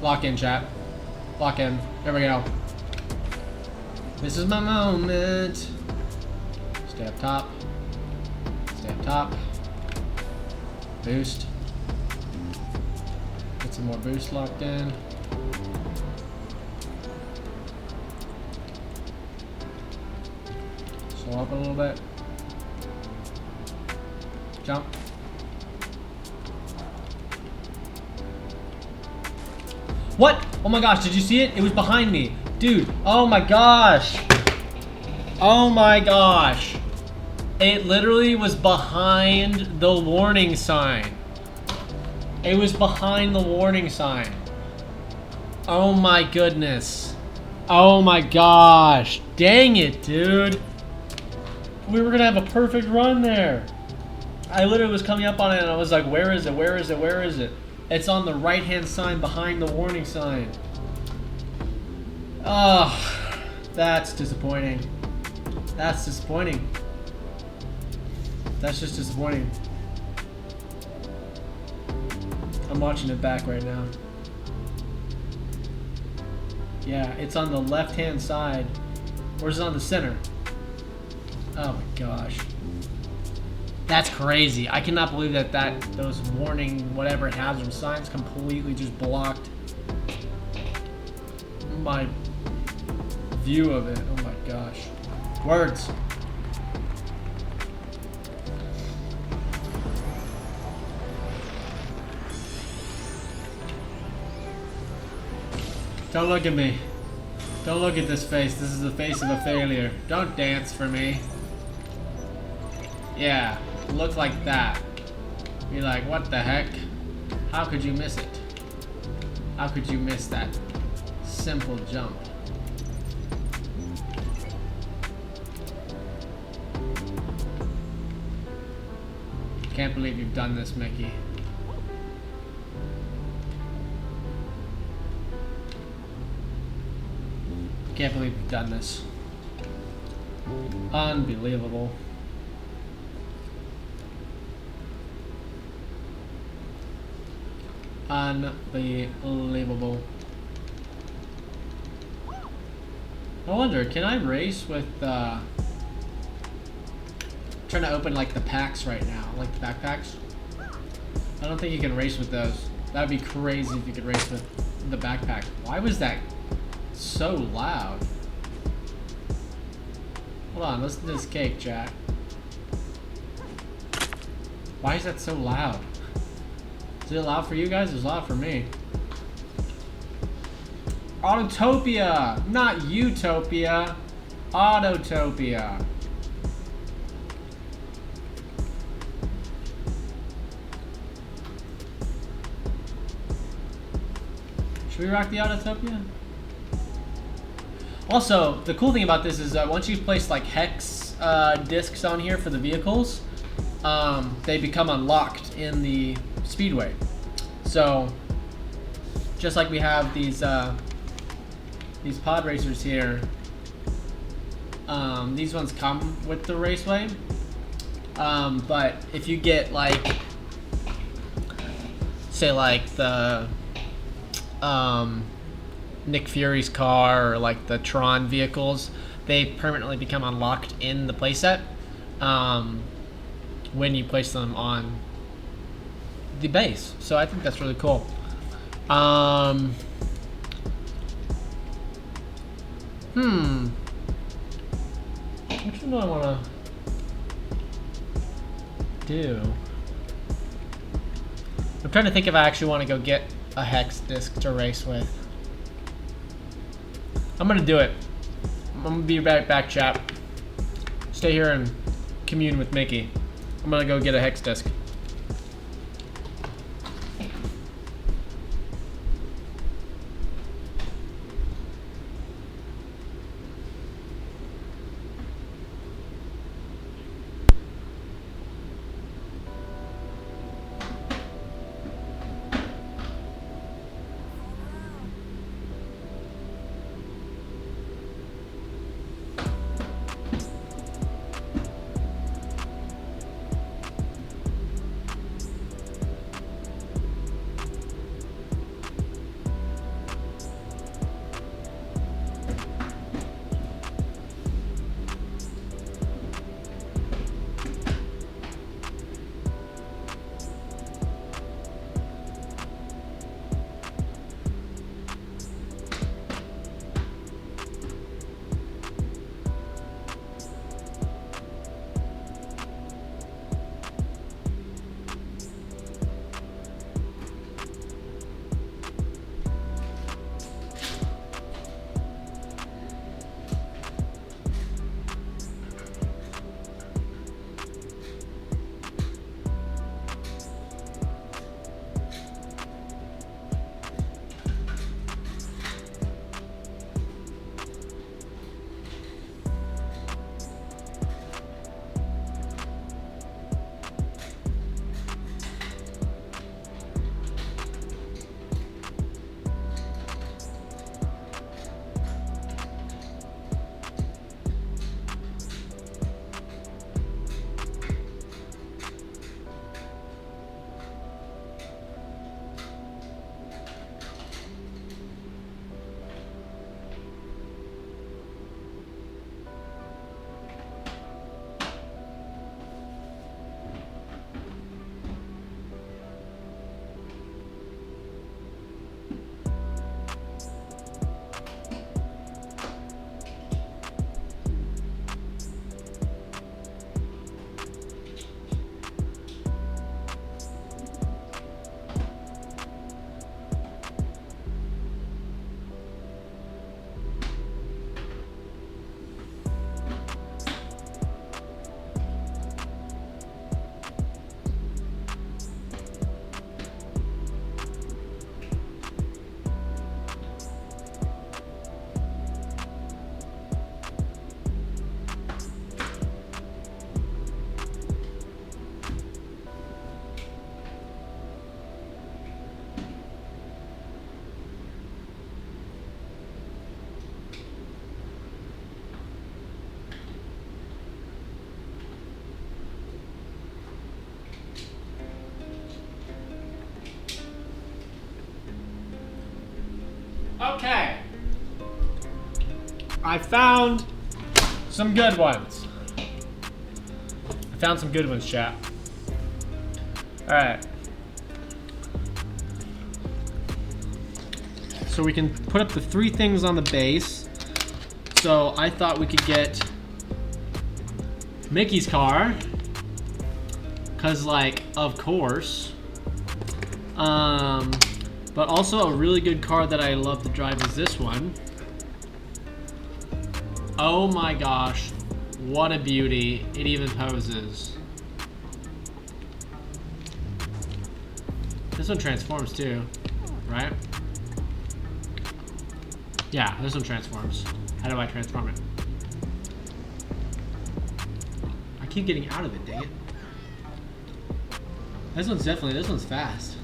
Lock in, chat. Lock in. There we go. This is my moment. Stay up top. Stay up top. Boost. Get some more boost locked in. Slow up a little bit. Jump. What? Oh my gosh, did you see it? It was behind me. Dude, oh my gosh. Oh my gosh. It literally was behind the warning sign. It was behind the warning sign. Oh my goodness. Oh my gosh. Dang it, dude. We were gonna have a perfect run there. I literally was coming up on it and I was like, where is it? Where is it? Where is it? It's on the right-hand sign behind the warning sign. Oh, that's disappointing. That's disappointing. That's just disappointing. I'm watching it back right now. Yeah, it's on the left-hand side. Or is it on the center? Oh my gosh. That's crazy. I cannot believe that those warning whatever hazard signs completely just blocked my view of it. Oh my gosh. Words. Don't look at me. Don't look at this face. This is the face of a failure. Don't dance for me. Yeah. Look like that. Be like, what the heck? How could you miss it? How could you miss that simple jump? Can't believe you've done this, Mickey. Can't believe you've done this. Unbelievable. Unbelievable. I wonder, can I race with trying to open like the packs right now, like the backpacks? I don't think you can race with those. That would be crazy if you could race with the backpack. Why was that so loud? Hold on, listen to this cake, chat. Why is that so loud? Is it loud for you guys? It's loud for me. Autotopia! Not Utopia. Autotopia. Should we rock the Autotopia? Also, the cool thing about this is that once you've placed like hex discs on here for the vehicles, they become unlocked in the speedway. So, just like we have these pod racers here, these ones come with the raceway. But if you get like, say like the Nick Fury's car or like the Tron vehicles, they permanently become unlocked in the playset when you place them on the base. So I think that's really cool. Which one do I want to do? I'm trying to think if I actually want to go get a hex disc to race with. I'm gonna do it. I'm gonna be right back, chat. Stay here and commune with Mickey. I'm gonna go get a hex disc. Okay. I found some good ones. Chat. Alright. So we can put up the 3 things on the base. So I thought we could get Mickey's car. Cause like, of course. But also a really good car that I love to drive is this one. Oh my gosh, what a beauty. It even poses. This one transforms too, right? Yeah, this one transforms. How do I transform it? I keep getting out of it, dang it. This one's fast.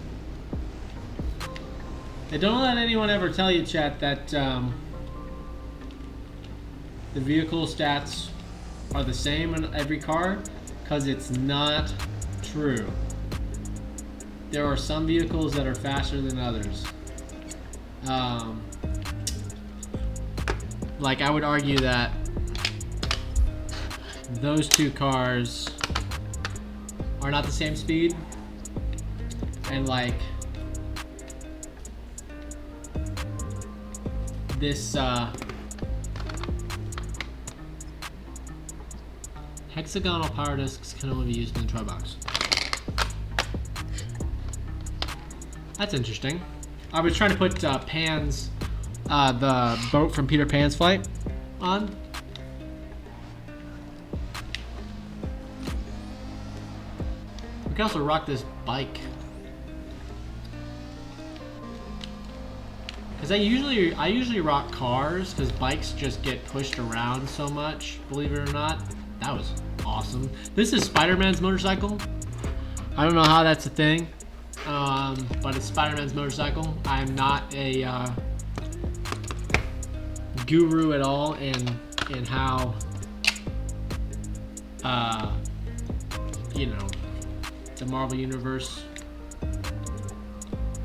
And don't let anyone ever tell you, chat, that the vehicle stats are the same in every car, because it's not true. There are some vehicles that are faster than others. Like I would argue that those 2 cars are not the same speed, and like this hexagonal power discs can only be used in the toy box. That's interesting. I was trying to put Pan's, the boat from Peter Pan's flight on. We can also rock this bike. Cause I usually rock cars, cause bikes just get pushed around so much, believe it or not. That was awesome. This is Spider-Man's motorcycle. I don't know how that's a thing, but it's Spider-Man's motorcycle. I'm not a guru at all in how you know, the Marvel Universe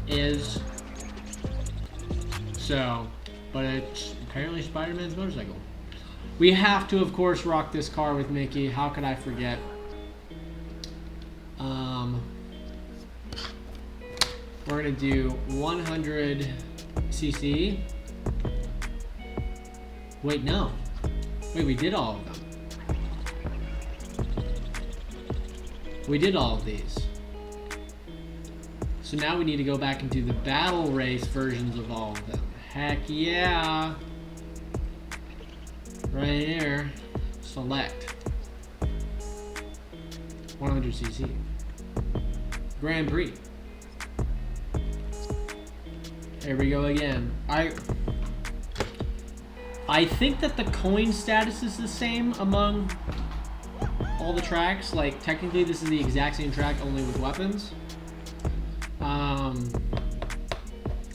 is. So, but it's apparently Spider-Man's motorcycle. We have to, of course, rock this car with Mickey. How could I forget? We're gonna do 100 cc. Wait, no. Wait, we did all of them. We did all of these. So now we need to go back and do the battle race versions of all of them. Heck yeah. Right here. Select. 100 cc. Grand Prix. Here we go again. I think that the coin status is the same among all the tracks. Like, technically this is the exact same track, only with weapons.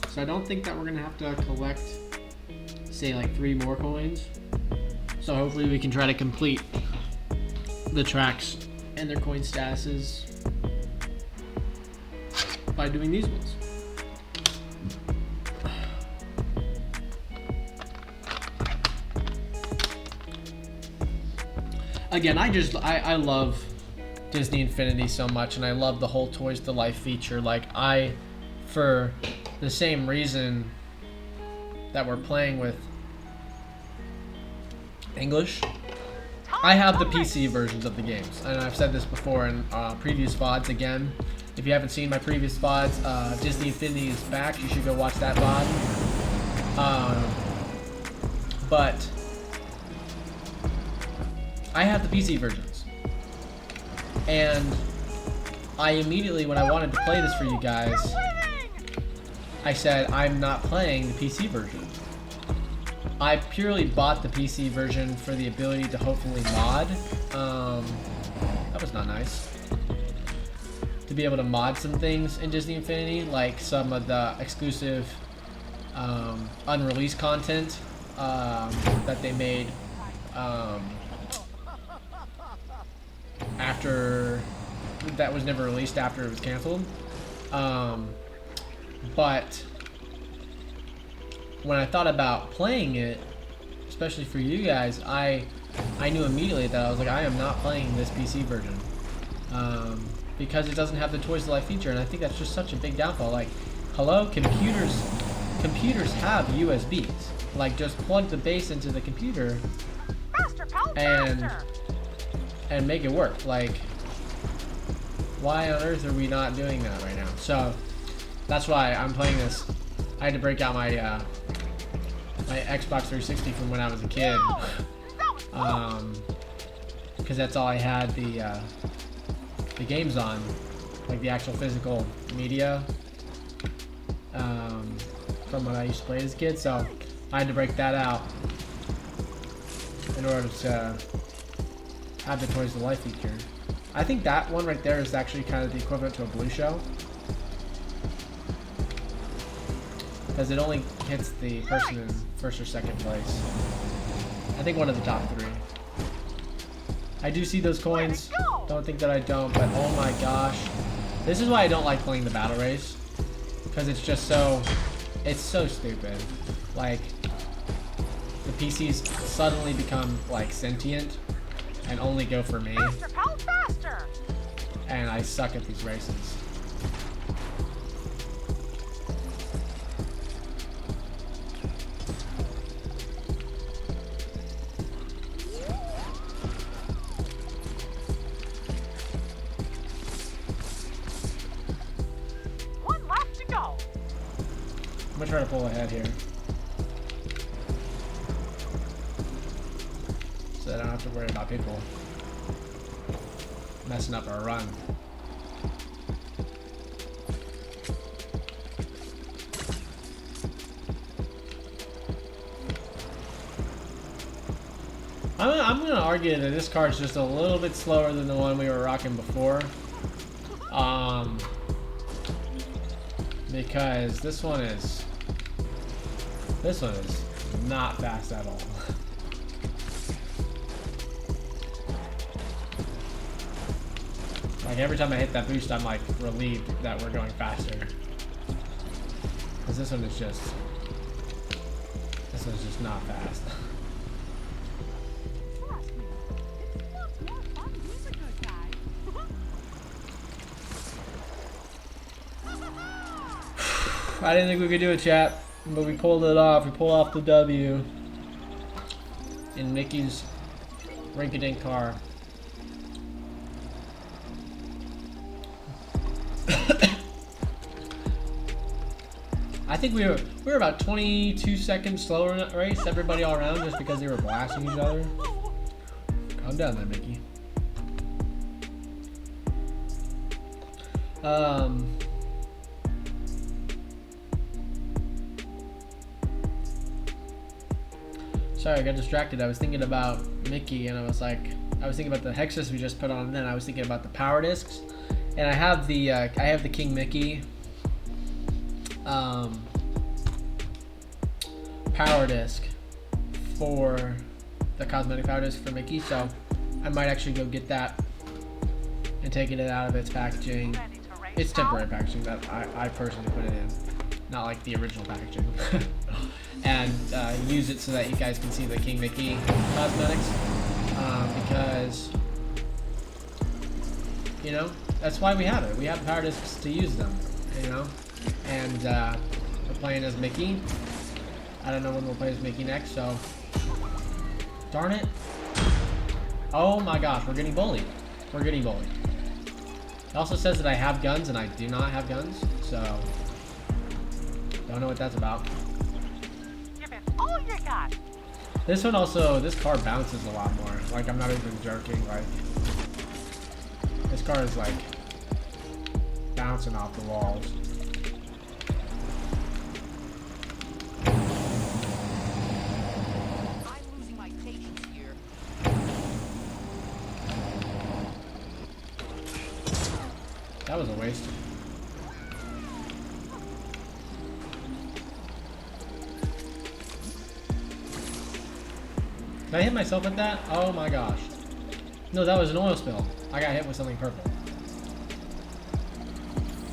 So I don't think that we're gonna have to collect, say, like 3 more coins. So hopefully we can try to complete the tracks and their coin statuses by doing these ones. Again, I love Disney Infinity so much, and I love the whole Toys to Life feature. Like, for the same reason that we're playing with English, I have the PC versions of the games, and I've said this before in previous VODs. Again, if you haven't seen my previous VODs, Disney Infinity is back. You should go watch that VOD. But I have the PC versions, and I immediately, when I wanted to play this for you guys, I said I'm not playing the PC version. I purely bought the PC version for the ability to hopefully mod. That was not nice. To be able to mod some things in Disney Infinity, like some of the exclusive unreleased content that they made after, that was never released after it was canceled. But when I thought about playing it, especially for you guys, I knew immediately that I was like, I am not playing this PC version. Because it doesn't have the Toys to Life feature, and I think that's just such a big downfall. Like, hello, computers have USBs. Like, just plug the base into the computer Faster, pal, and faster! make it work. Like, why on earth are we not doing that right now? So that's why I'm playing this. I had to break out my my Xbox 360 from when I was a kid, Whoa, that was close. because that's all I had the games on, like the actual physical media, from when I used to play as a kid. So I had to break that out in order to have the Toys to Life feature. I think that one right there is actually kind of the equivalent to a blue shell, because it only hits the person in first or second place. I think one of the top 3. I do see those coins. Don't think that I don't, but oh my gosh. This is why I don't like playing the battle race. Because it's just so, it's so stupid. Like, the PCs suddenly become like sentient and only go for me. Faster, pal, faster! And I suck at these races. One lap to go. I'm gonna try to pull ahead here, so that I don't have to worry about people messing up our run. I'm gonna argue that this card's just a little bit slower than the one we were rocking before. Because this one is not fast at all. Like, every time I hit that boost, I'm like relieved that we're going faster. Because this one's just not fast. Trust me, it's lots more fun being a good guy. I didn't think we could do it, chat, but we pulled it off. We pulled off the W in Mickey's rink-a-dink car. I think we were about 22 seconds slower in that race, everybody all around, just because they were blasting each other. Calm down there, Mickey. Sorry, I got distracted. I was thinking about Mickey, and I was thinking about the Hexus we just put on, and then I was thinking about the power discs. And I have the King Mickey power disc for the cosmetic power disc for Mickey, so I might actually go get that and taking it out of its packaging. Ready to race, It's pal? temporary packaging that I personally put it in, not like the original packaging. And use it so that you guys can see the King Mickey cosmetics, because, you know, that's why we have it. We have power discs to use them, you know, and we're playing as Mickey. I don't know when we'll play as Mickey next, so darn it. Oh my gosh, we're getting bullied. We're getting bullied. It also says that I have guns, and I do not have guns, so don't know what that's about. Give it all you got. This one also, this car bounces a lot more. Like, I'm not even joking. Like, this car is like bouncing off the walls. I'm losing my patience here. That was a waste. Did I hit myself with that? Oh my gosh. No, that was an oil spill. I got hit with something purple.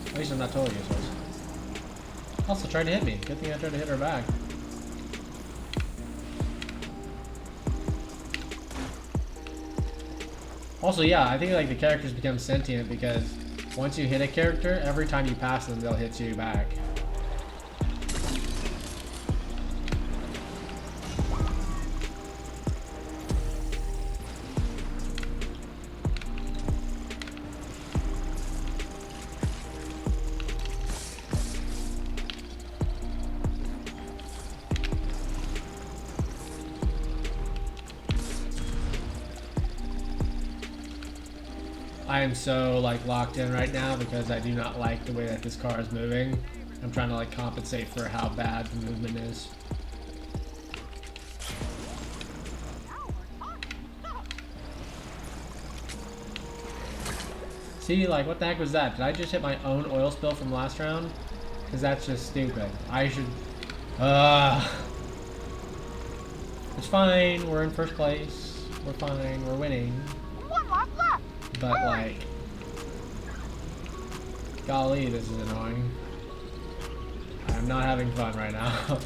At least I'm not totally useless. Also tried to hit me. Good thing I tried to hit her back. Also, yeah, I think like the characters become sentient because once you hit a character, every time you pass them, they'll hit you back. I am so like locked in right now because I do not like the way that this car is moving. I'm trying to like compensate for how bad the movement is. See, like, what the heck was that? Did I just hit my own oil spill from last round? Because that's just stupid. I should... It's fine. We're in first place. We're fine. We're winning. One lap left. But, like... Golly, this is annoying. I'm not having fun right now.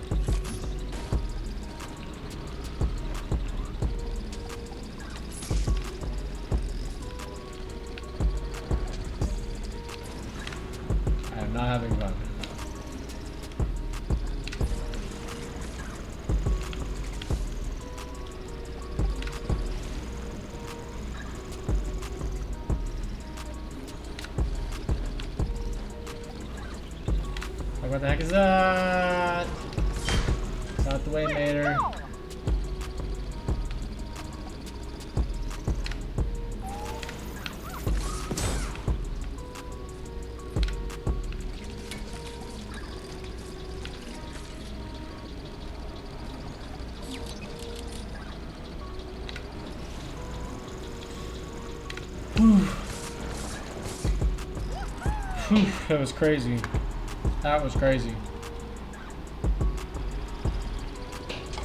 I'm not having fun. Like, what the heck is that? It's not the way, Mater. That was crazy. That was crazy.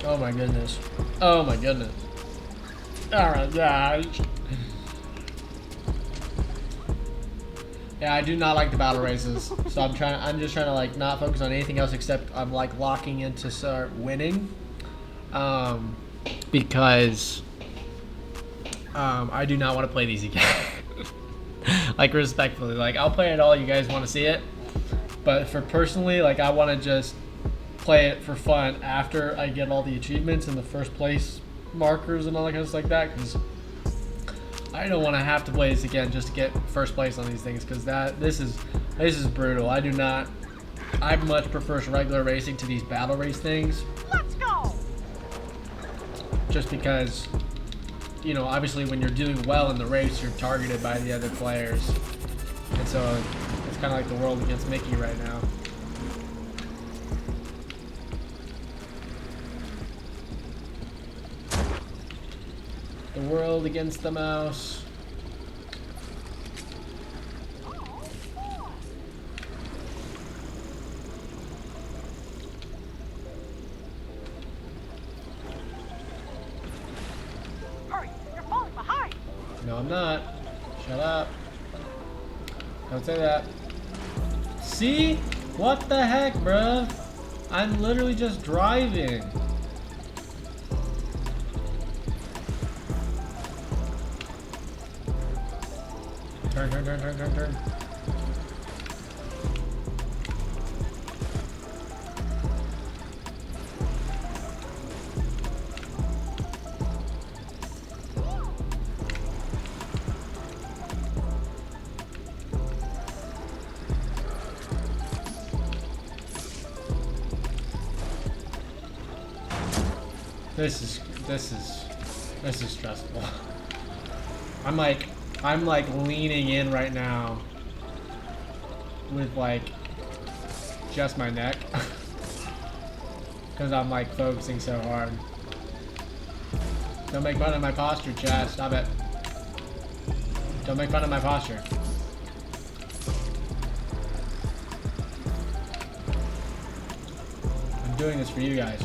Oh my goodness. Oh my goodness. Oh my gosh. Yeah, I do not like the battle races. So I'm just trying to like not focus on anything else except I'm like locking in to start winning. Because I do not want to play these again. Like, respectfully, like, I'll play it all you guys want to see it, but for personally, like, I want to just play it for fun after I get all the achievements and the first place markers and all that kind of stuff like that, because I don't want to have to play this again just to get first place on these things, because this is brutal. I much prefer regular racing to these battle race things. Let's go. Just because, you know, obviously when you're doing well in the race, you're targeted by the other players. And so it's kind of like the world against Mickey right now. The world against the mouse. Hurry, you're falling behind. No, I'm not. Shut up. Don't say that. See? What the heck, bruh? I'm literally just driving. Turn, turn, turn, turn, turn, turn. This is stressful. I'm like leaning in right now with like just my neck because I'm like focusing so hard. Don't make fun of my posture, Chad. Stop it. Don't make fun of my posture. I'm doing this for you guys.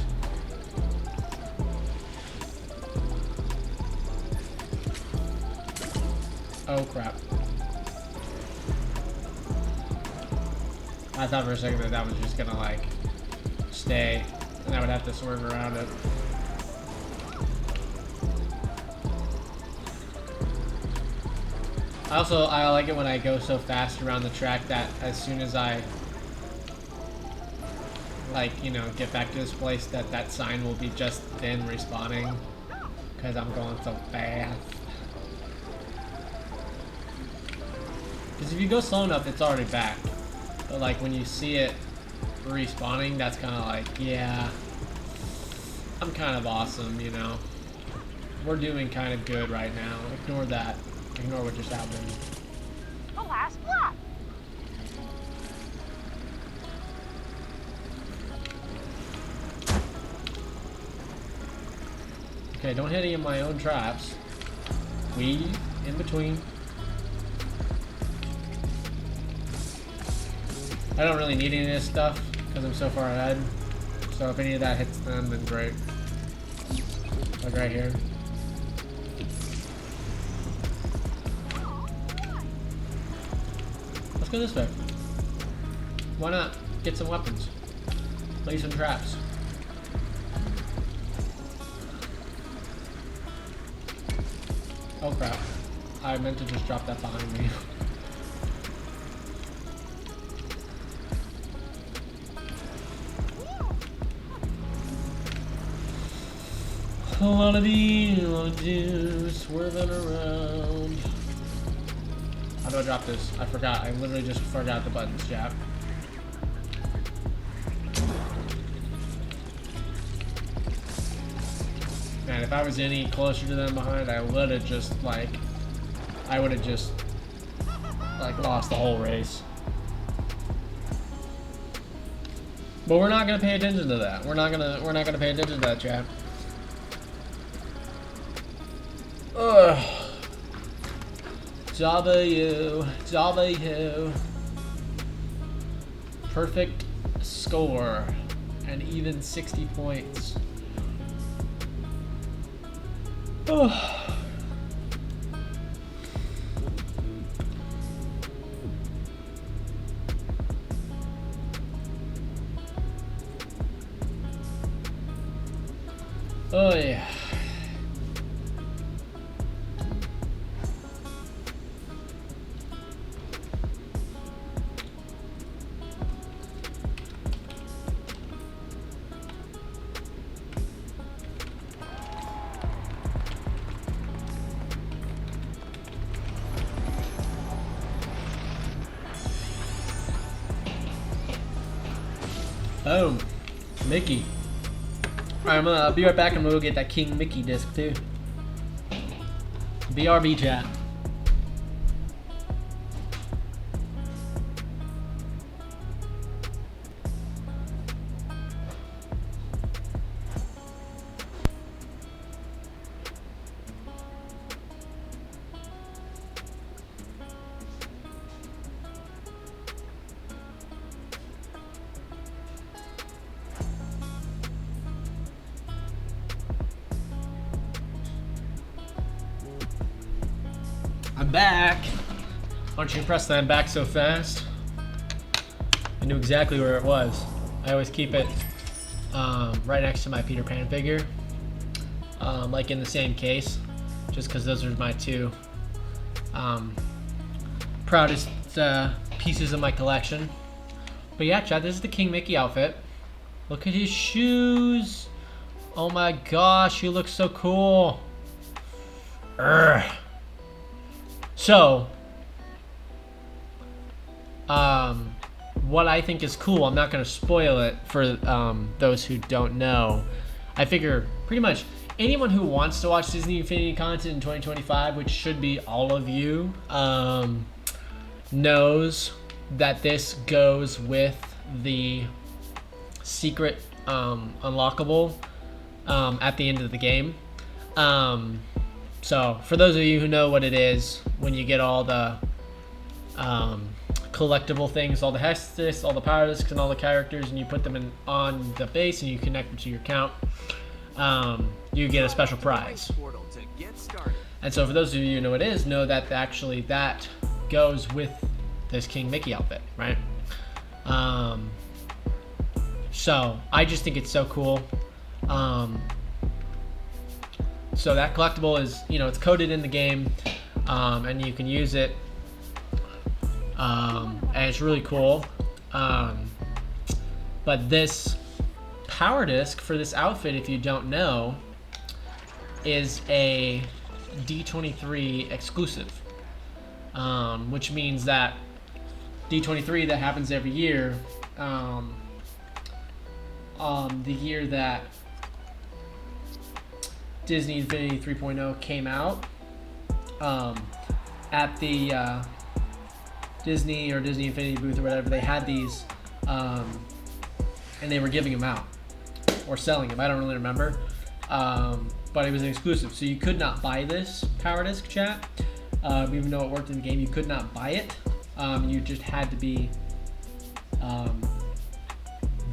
Oh crap. I thought for a second that was just gonna like stay and I would have to swerve around it. I like it when I go so fast around the track that as soon as I get back to this place, that sign will be just then respawning because I'm going so fast. Because if you go slow enough, it's already back. But like when you see it respawning, that's kind of like, yeah, I'm kind of awesome, you know. We're doing kind of good right now. Ignore that. Ignore what just happened. The last lap. Okay, don't hit any of my own traps. Weave in between. I don't really need any of this stuff because I'm so far ahead. So if any of that hits them, then great. Like right here. Let's go this way. Why not? Get some weapons. Lay some traps. Oh crap. I meant to just drop that behind me. A lot of these swerving around. How do I drop this? I forgot. I literally just forgot the buttons, Jap. Man, if I was any closer to them behind, I would have just like lost the whole race. But we're not gonna pay attention to that. We're not gonna pay attention to that, Jap. Ugh. W. Perfect score. And even 60 points. Ugh. Oh yeah. Oh, Mickey. Alright, I'm gonna be right back and we'll get that King Mickey disc too. BRB chat. I'm back. Why don't you press that I'm back so fast? I knew exactly where it was. I always keep it right next to my Peter Pan figure, like in the same case, just because those are my two proudest pieces of my collection. But yeah, Chad, this is the King Mickey outfit. Look at his shoes. Oh my gosh, he looks so cool. Urgh. So, what I think is cool, I'm not going to spoil it for those who don't know. I figure pretty much anyone who wants to watch Disney Infinity content in 2025, which should be all of you, knows that this goes with the secret unlockable at the end of the game. So, for those of you who know what it is, when you get all the collectible things, all the Hestus, all the power discs, and all the characters, and you put them on the base and you connect them to your account, you get a special prize. And so for those of you who know what it is, know that actually that goes with this King Mickey outfit, right? So, I just think it's so cool. So that collectible is, it's coded in the game. and you can use it, and it's really cool. But this power disc for this outfit, if you don't know, is a D23 exclusive, which means that D23 that happens every year, the year that Disney Infinity 3.0 came out, at the Disney or Disney Infinity booth or whatever, they had these, and they were giving them out or selling them. I don't really remember, but it was an exclusive, so you could not buy this power disc, chat. Even though it worked in the game, you could not buy it. You just had to be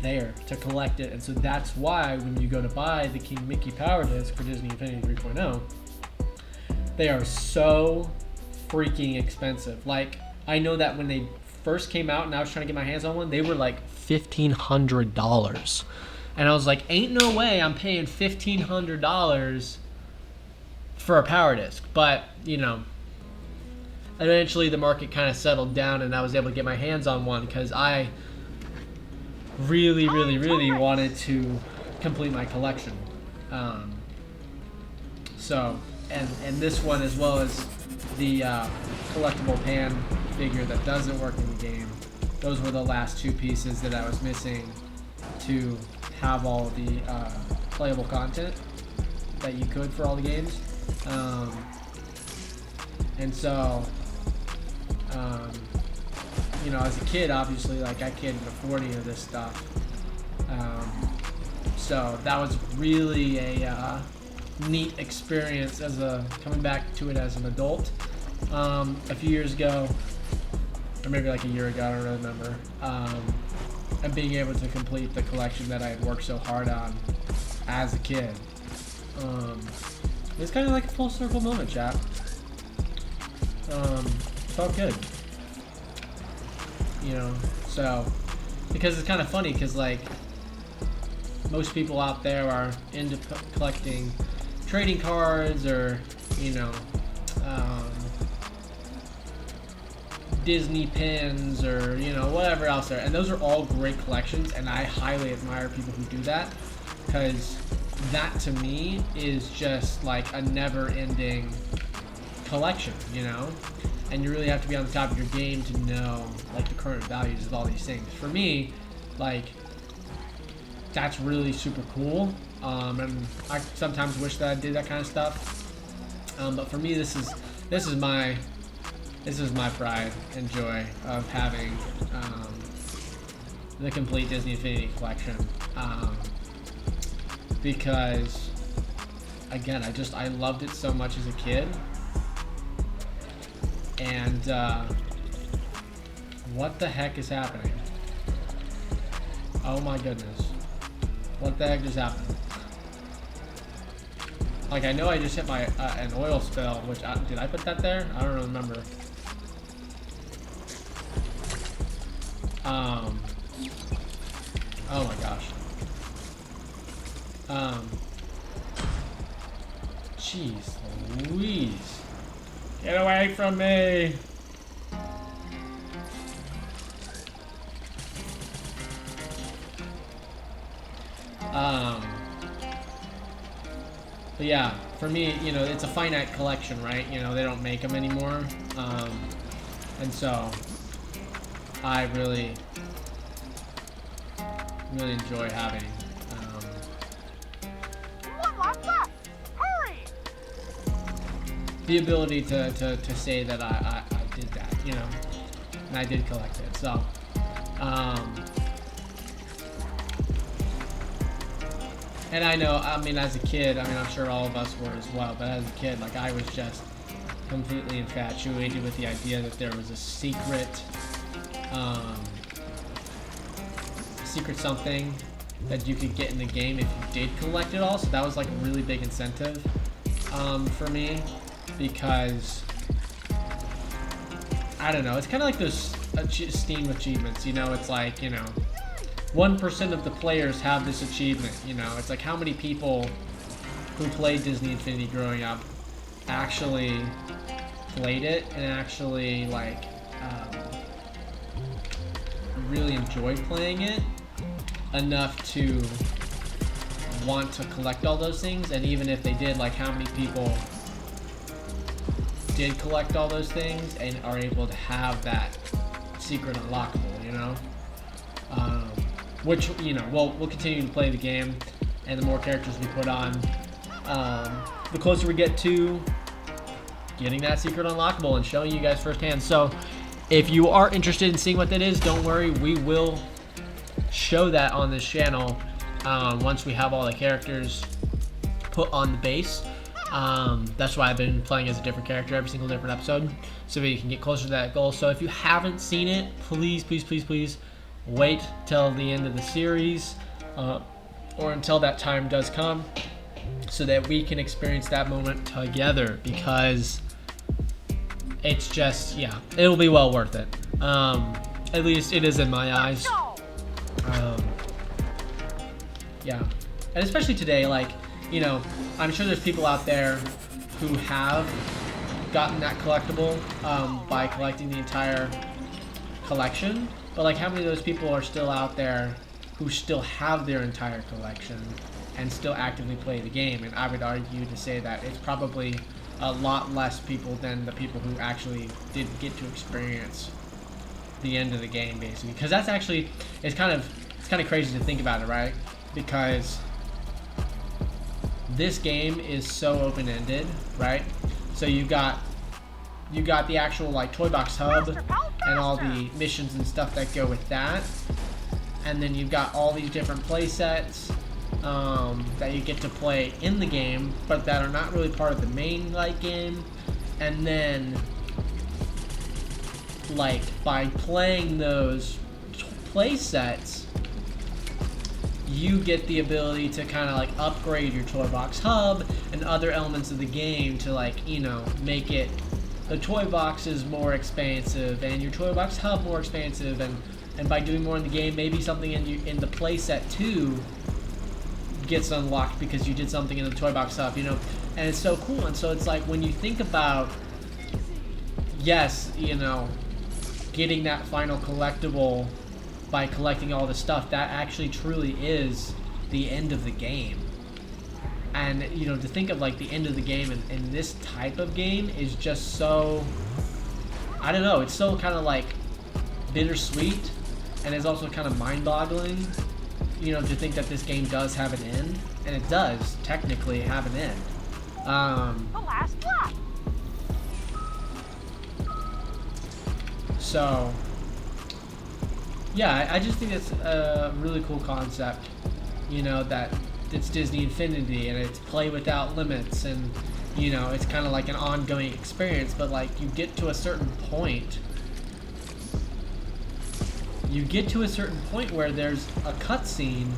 there to collect it, and so that's why when you go to buy the King Mickey power disc for Disney Infinity 3.0, they are so freaking expensive. Like, I know that when they first came out and I was trying to get my hands on one, they were like $1,500, and I was like, ain't no way I'm paying $1,500 for a power disc. But you know, eventually the market kind of settled down and I was able to get my hands on one because I really wanted to complete my collection. So, and this one, as well as the collectible pan figure that doesn't work in the game, those were the last two pieces that I was missing to have all the playable content that you could for all the games. And so, you know, as a kid, obviously, like, I couldn't afford any of this stuff. So that was really a neat experience as coming back to it as an adult. A few years ago, or maybe like a year ago, I don't really remember, and being able to complete the collection that I had worked so hard on as a kid. It's kind of like a full circle moment, chat. Felt good. You know, so, because it's kind of funny, because like most people out there are into collecting trading cards, or you know, Disney pins, or you know, whatever else there, and those are all great collections, and I highly admire people who do that, because that to me is just like a never-ending collection, you know. And you really have to be on the top of your game to know like the current values of all these things. For me, like, that's really super cool, and I sometimes wish that I did that kind of stuff. But for me, this is my pride and joy of having the complete Disney Infinity collection, because again, I loved it so much as a kid. And what the heck is happening? Oh my goodness. What the heck just happened? Like, I know I just hit my an oil spill, which did I put that there? I don't remember. Oh my gosh. Jeez Louise. Get away from me! But yeah, for me, you know, it's a finite collection, right? You know, they don't make them anymore. And so, I really enjoy having, One lot left! Hurry! the ability to say that I did that, you know, and I did collect it. So, and I know, I mean, as a kid, I mean, I'm sure all of us were as well, but as a kid, like, I was just completely infatuated with the idea that there was a secret something that you could get in the game if you did collect it all. So that was like a really big incentive for me, because I don't know, it's kind of like those Steam achievements, you know. It's like, you know, 1% of the players have this achievement, you know. It's like, how many people who played Disney Infinity growing up actually played it and actually like really enjoyed playing it enough to want to collect all those things. And even if they did, like how many people did collect all those things and are able to have that secret unlockable, you know? Which, you know, we'll continue to play the game, and the more characters we put on, the closer we get to getting that secret unlockable and showing you guys firsthand. So if you are interested in seeing what that is, don't worry, we will show that on this channel once we have all the characters put on the base. That's why I've been playing as a different character every single different episode, so that you can get closer to that goal. So if you haven't seen it, please, please, please, please wait till the end of the series, or until that time does come, so that we can experience that moment together, because it's just, yeah, it'll be well worth it. At least it is in my eyes. Yeah, and especially today, like, you know, I'm sure there's people out there who have gotten that collectible by collecting the entire collection, but like how many of those people are still out there who still have their entire collection and still actively play the game? And I would argue to say that it's probably a lot less people than the people who actually did get to experience the end of the game, basically. Because that's actually, it's kind of crazy to think about it, right? Because this game is so open-ended, right? So you got the actual like toy box hub and all the missions and stuff that go with that, and then you've got all these different play sets that you get to play in the game, but that are not really part of the main like game. And then like by playing those play sets, you get the ability to kind of like upgrade your toy box hub and other elements of the game to, like, you know, make it the toy boxes more expansive and your toy box hub more expansive, and by doing more in the game, maybe something in the play set too gets unlocked because you did something in the toy box hub, you know. And it's so cool. And so it's like, when you think about, yes, you know, getting that final collectible by collecting all the stuff, that actually truly is the end of the game. And, you know, to think of like the end of the game in this type of game is just so, I don't know, it's so kind of like bittersweet, and it's also kind of mind-boggling, you know, to think that this game does have an end. And it does technically have an end. The last lap. So yeah, I just think it's a really cool concept, you know, that it's Disney Infinity and it's play without limits, and, you know, it's kind of like an ongoing experience. But like, you get to a certain point where there's a cutscene,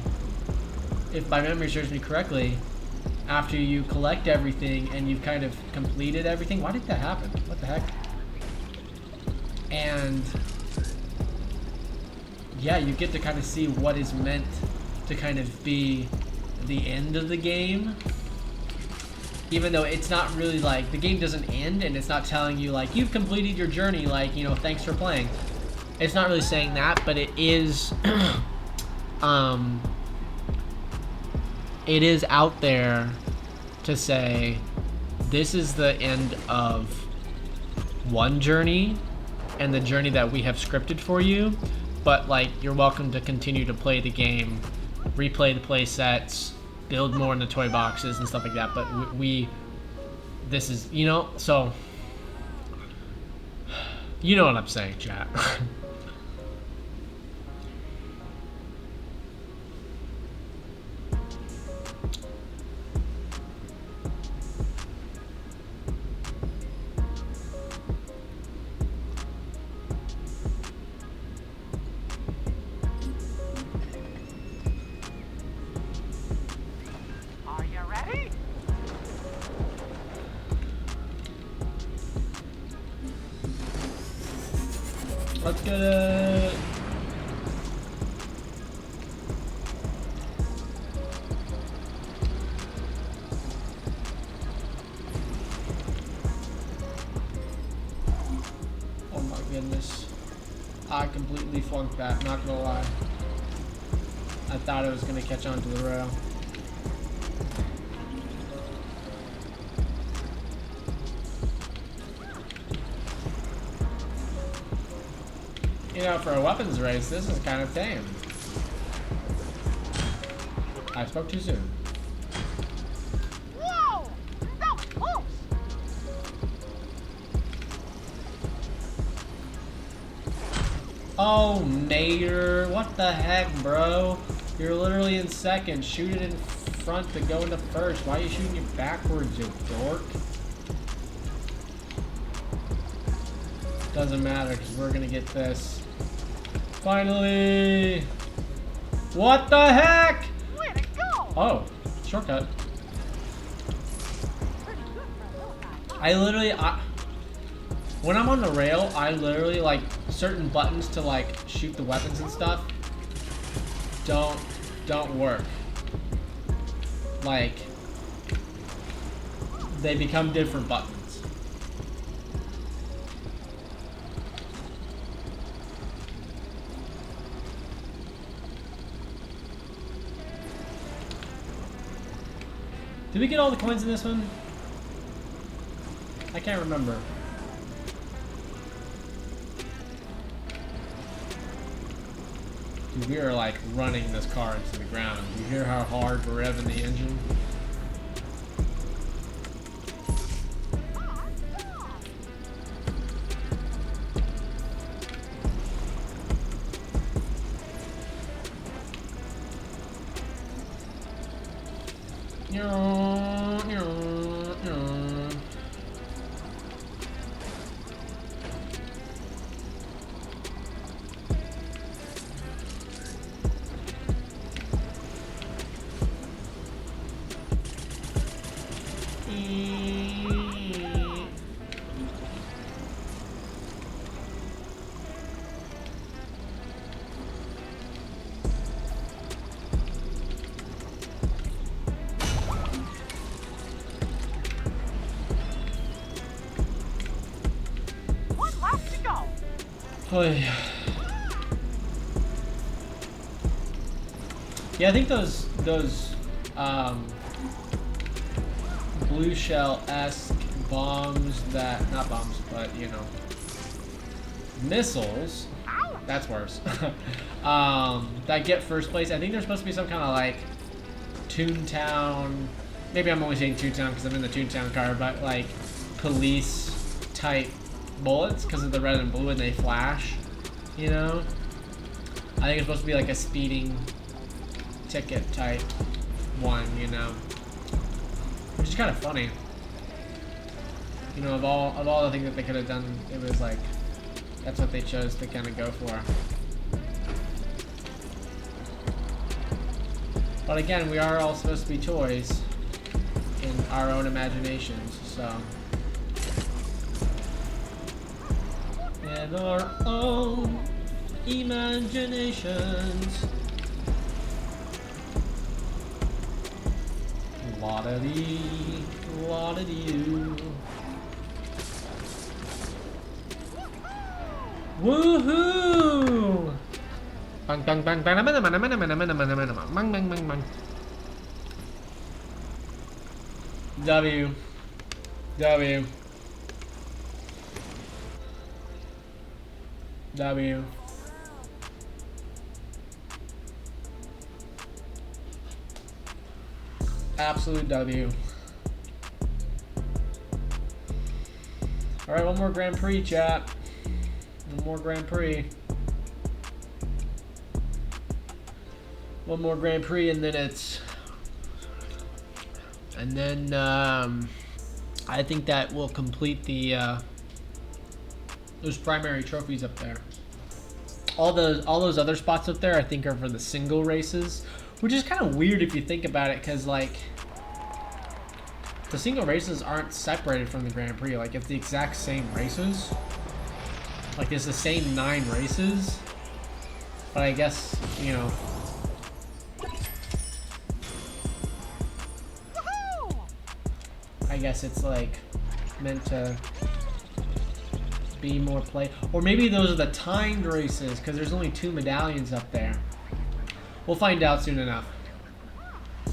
if my memory serves me correctly, after you collect everything and you've kind of completed everything. Why did that happen? What the heck? And yeah, you get to kind of see what is meant to kind of be the end of the game, even though it's not really like, the game doesn't end and it's not telling you like you've completed your journey, like, you know, thanks for playing. It's not really saying that, but it is it is out there to say this is the end of one journey and the journey that we have scripted for you, but like, you're welcome to continue to play the game, replay the play sets, build more in the toy boxes and stuff like that. But this is, you know, so you know what I'm saying, chat. Are you ready? Let's get it. completely flunked that, not gonna lie. I thought it was gonna catch onto the rail. You know, for a weapons race, this is kind of tame. I spoke too soon. Whoa! That was close! Oh, Nader, what the heck, bro? You're literally in second. Shoot it in front to go into first. Why are you shooting it backwards, you dork? Doesn't matter, because we're gonna get this. Finally! What the heck? Way to go! Oh, shortcut. Pretty good for a little guy. I literally, when I'm on the rail, I literally, like, certain buttons to, like, shoot the weapons and stuff don't work. Like, they become different buttons. Did we get all the coins in this one? I can't remember. Dude, we are like running this car into the ground. You hear how hard we're revving the engine? One left to go. Oh, yeah. Yeah, I think those blue shell-esque bombs that, not bombs, but you know, missiles, that's worse, that get first place, I think there's supposed to be some kind of like Toontown, maybe I'm only saying Toontown because I'm in the Toontown car, but like police type bullets because of the red and blue and they flash, you know? I think it's supposed to be like a speeding ticket type one, you know? Which is kind of funny. You know, of all the things that they could have done, it was like, that's what they chose to kind of go for. But again, we are all supposed to be toys in our own imaginations, so. In our own imaginations. La-da-dee, la-da-dee-oo. Woohoo! Bang bang bang bang bang bang bang bang bang bang bang bang. W. W. W. Absolute W. Alright, one more Grand Prix, chat. One more Grand Prix. One more Grand Prix and then it's... And then, I think that will complete the, those primary trophies up there. All those other spots up there I think are for the single races. Which is kind of weird if you think about it, because like the single races aren't separated from the Grand Prix. Like it's the exact same races. Like it's the same 9 races. But I guess, you know. I guess it's like meant to be be more play. Or maybe those are the timed races because there's only 2 medallions up there. We'll find out soon enough.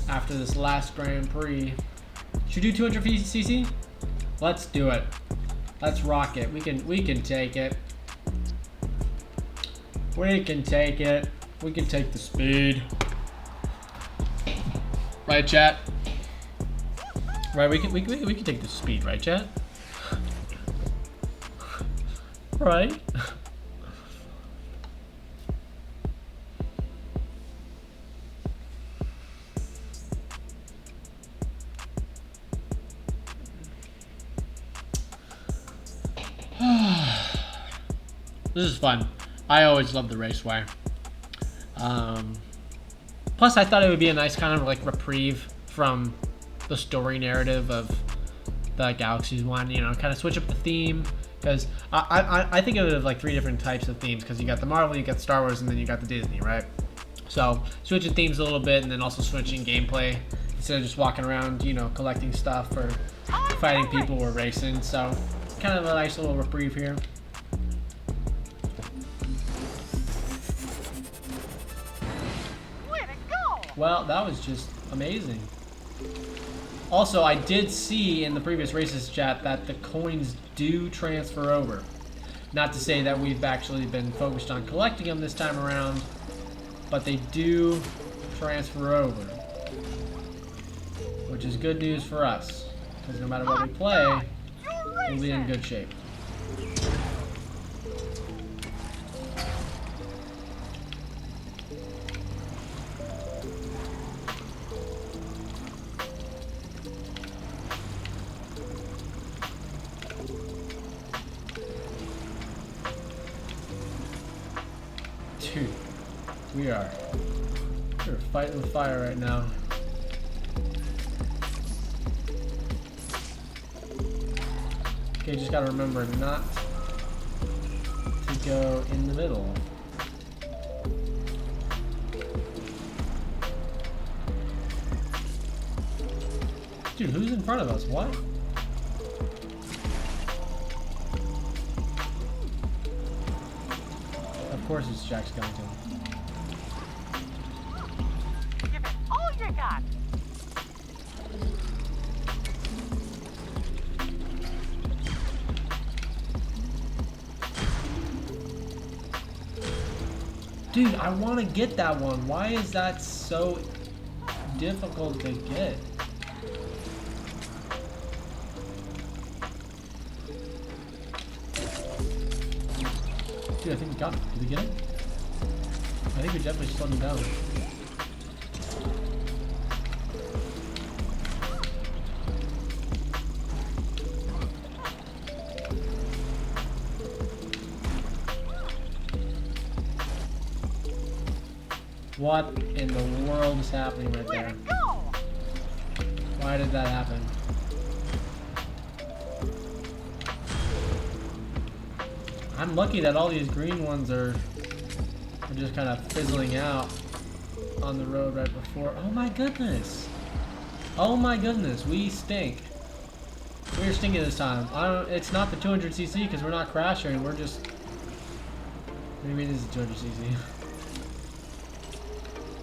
After this last Grand Prix. Should we do 200 cc? Let's do it. Let's rock it. We can take it. We can take it. We can take the speed. Right, chat? Right, we can take the speed, right, chat? Right? This is fun. I always love the raceway. Plus, I thought it would be a nice kind of like reprieve from the story narrative of the Galaxies one. You know, kind of switch up the theme because I think of it as like 3 different types of themes because you got the Marvel, you got Star Wars, and then you got the Disney, right? So switching themes a little bit and then also switching gameplay instead of just walking around, you know, collecting stuff or fighting people or racing. So it's kind of a nice little reprieve here. Well, that was just amazing. Also, I did see in the previous races chat that the coins do transfer over. Not to say that we've actually been focused on collecting them this time around, but they do transfer over. Which is good news for us, because no matter what we play, we'll be in good shape. Dude, we're fighting with fire right now. Okay, just gotta remember not to go in the middle. Dude, who's in front of us? What? Of course it's Jack Skellington. Give it all you got. Dude, I want to get that one. Why is that so difficult to get? Dude, I think we got it. Did we get it? I think we definitely slowed him down. What in the world is happening right there? Why did that happen? I'm lucky that all these green ones are just kind of fizzling out on the road right before. Oh my goodness! Oh my goodness, we stink. We're stinky this time. It's not the 200cc because we're not crashing. We're just. What do you mean this is 200cc?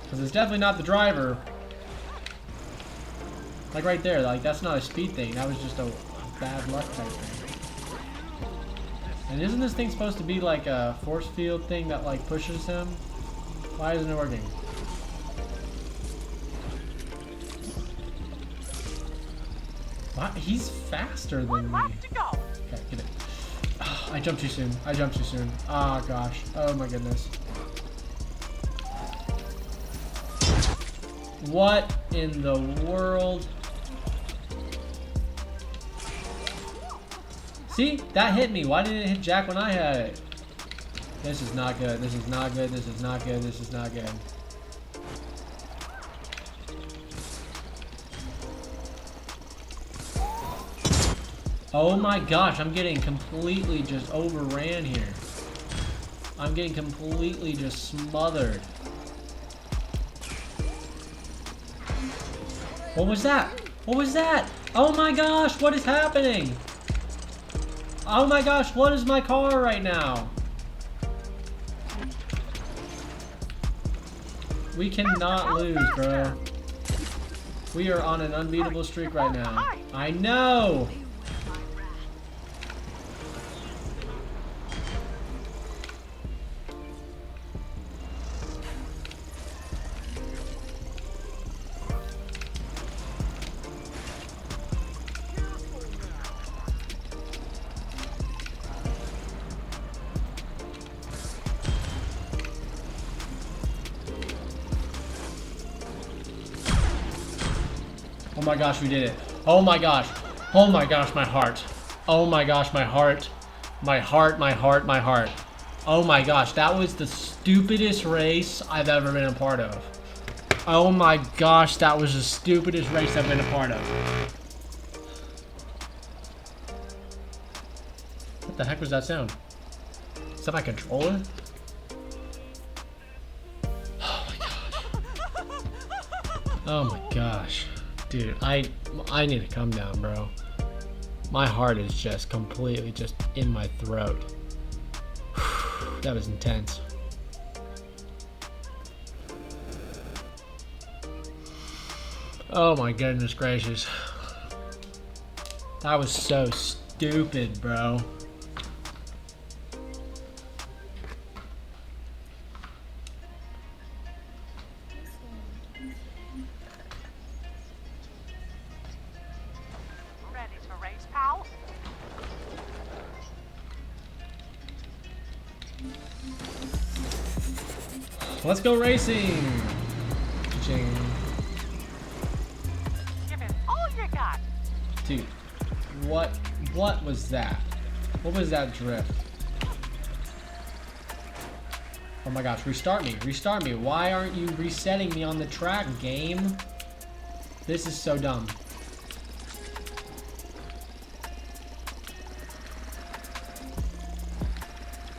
Because it's definitely not the driver. Like right there, like that's not a speed thing. That was just a bad luck type thing. And isn't this thing supposed to be like a force field thing that like pushes him? Why isn't it working? What? He's faster than me. Okay, get it. Oh, I jumped too soon. I jumped too soon. Oh gosh. Oh my goodness. What in the world? See? That hit me. Why didn't it hit Jack when I had it? This is not good. This is not good. This is not good. This is not good. Oh my gosh, I'm getting completely just overran here. I'm getting completely just smothered. What was that? What was that? Oh my gosh, what is happening? Oh my gosh, what is my car right now? We cannot lose, bro. We are on an unbeatable streak right now. I know! Oh my gosh, we did it. Oh my gosh. Oh my gosh, my heart. Oh my gosh, my heart. My heart, my heart, my heart. Oh my gosh, that was the stupidest race I've ever been a part of. Oh my gosh, that was the stupidest race I've been a part of. What the heck was that sound? Is that my controller? Oh my gosh. Oh my gosh. Dude, I need to come down, bro. My heart is just completely just in my throat. That was intense. Oh my goodness gracious. That was so stupid, bro. Ready to race, pal? Let's go racing. Ching. Give it all you got. Dude, what was that? What was that drift? Oh my gosh, restart me, restart me. Why aren't you resetting me on the track, game? This is so dumb.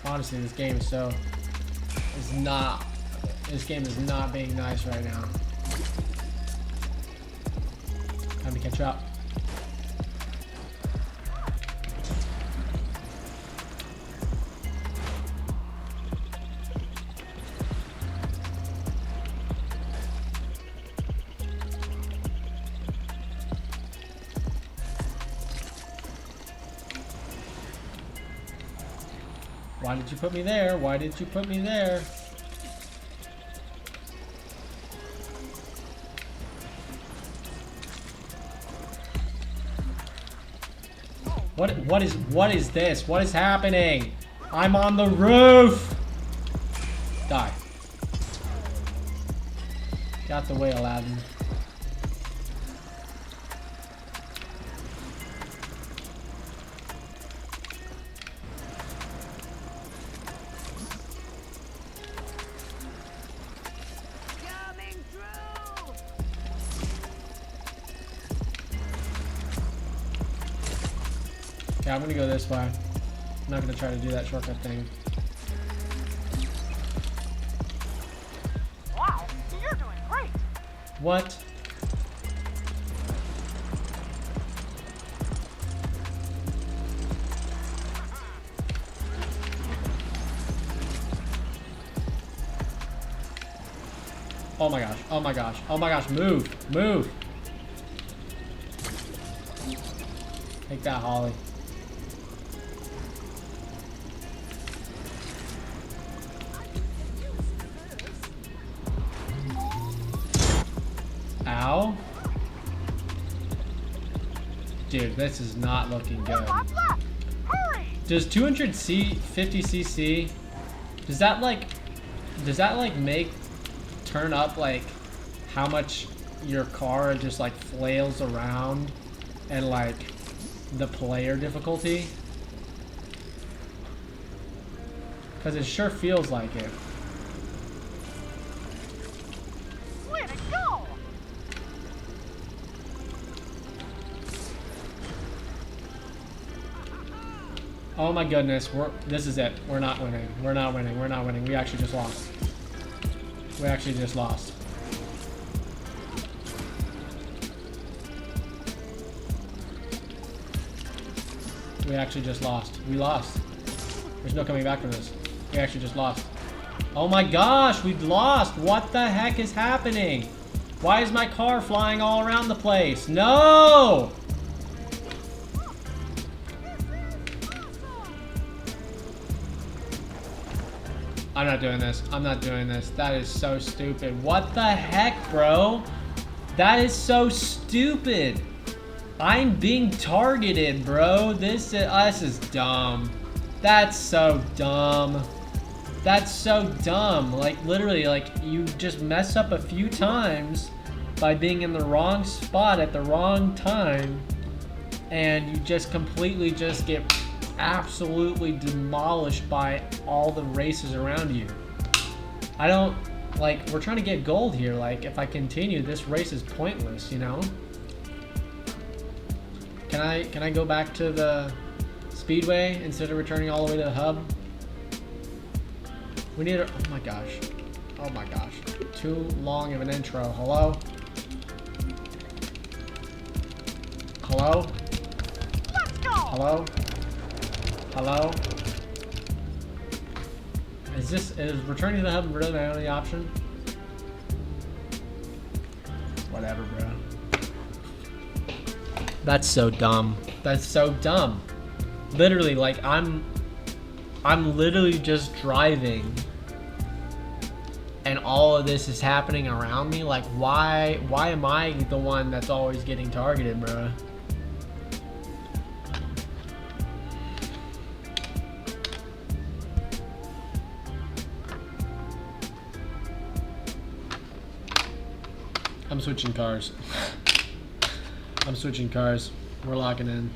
Honestly, this game is not being nice right now. Time to catch up. Why did you put me there? Why did you put me there? What is this? What is happening? I'm on the roof. Die. Get out the way, Aladdin. Coming through! Yeah, I'm gonna go this way. I'm not gonna try to do that shortcut thing. Wow, you're doing great. What? Oh my gosh, oh my gosh, oh my gosh, move, move. Take that, Holly. Ow. Dude, this is not looking good. Lap left. Hurry! Does 250cc, does that like make turn up like how much your car just like flails around and like the player difficulty? Because it sure feels like it. Way to go! Oh my goodness, this is it. We're not winning. We're not winning. We're not winning. We actually just lost. We actually just lost. We We actually just lost. We lost. There's no coming back from this. We actually just lost. Oh my gosh, we've lost. What the heck is happening? Why is my car flying all around the place? No! I'm not doing this. I'm not doing this. That is so stupid. What the heck, bro? That is so stupid. I'm being targeted, bro. This is dumb. That's so dumb. That's so dumb. Like, literally, like, you just mess up a few times by being in the wrong spot at the wrong time, and you just completely just get absolutely demolished by all the races around you. I don't, like, we're trying to get gold here. Like, if I continue, this race is pointless, you know? Can I go back to the speedway instead of returning all the way to the hub? We need a, oh my gosh. Oh my gosh. Too long of an intro. Hello? Hello? Let's go! Hello? Hello? Is returning to the hub really my only option? Whatever, bro. That's so dumb. That's so dumb. Literally, like, I'm literally just driving and all of this is happening around me. Like, why am I the one that's always getting targeted, bro? I'm switching cars. I'm switching cars. We're locking in.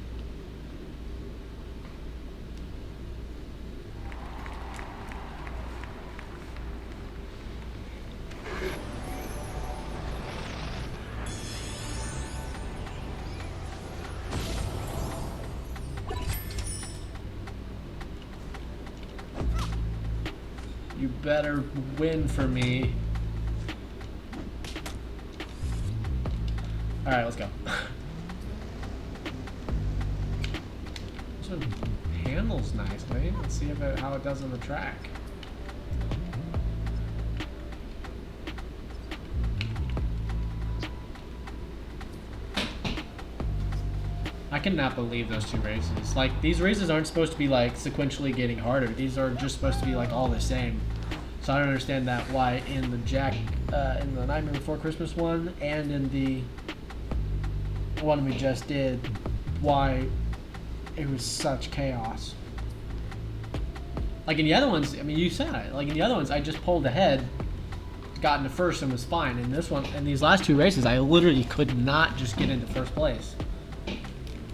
You better win for me. All right, let's go. This one handles nicely. Let's see how it does on the track. I cannot believe those two races. Like, these races aren't supposed to be like sequentially getting harder. These are just supposed to be like all the same. So I don't understand that why in the in the Nightmare Before Christmas one and in the one we just did, why it was such chaos. Like in the other ones, I mean, you said it. Like in the other ones, I just pulled ahead, got into first, and was fine. In this one, in these last two races, I literally could not just get into first place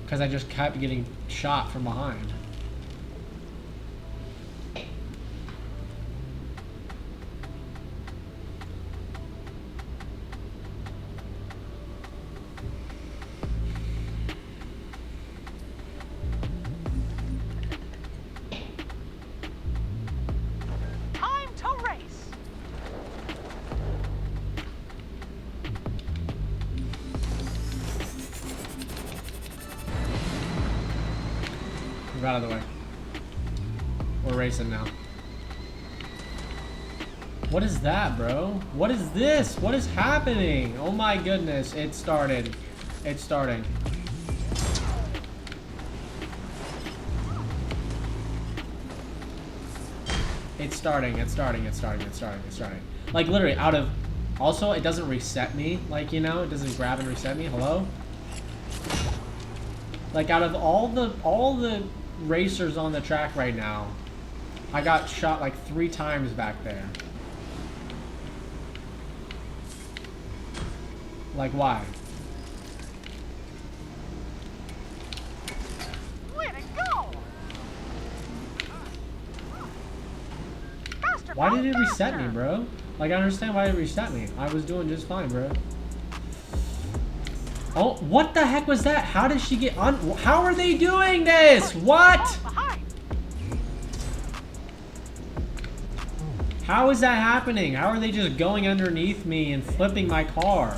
because I just kept getting shot from behind. Time to race! Move out of the way. We're racing now. What is that, bro? What is this? What is happening? Oh my goodness, it started. It's starting. It's starting, it's starting, it's starting, it's starting, it's starting. Like literally out of, also it doesn't reset me, like, you know, it doesn't grab and reset me, hello? Like out of all the racers on the track right now, I got shot like 3 times back there. Like why? Way to go! Faster, Why bro, did it reset me, faster! bro? Like I understand why it reset me. I was doing just fine, bro. Oh, what the heck was that? How did she get on? How are they doing this? What? Behind. How is that happening? How are they just going underneath me and flipping my car?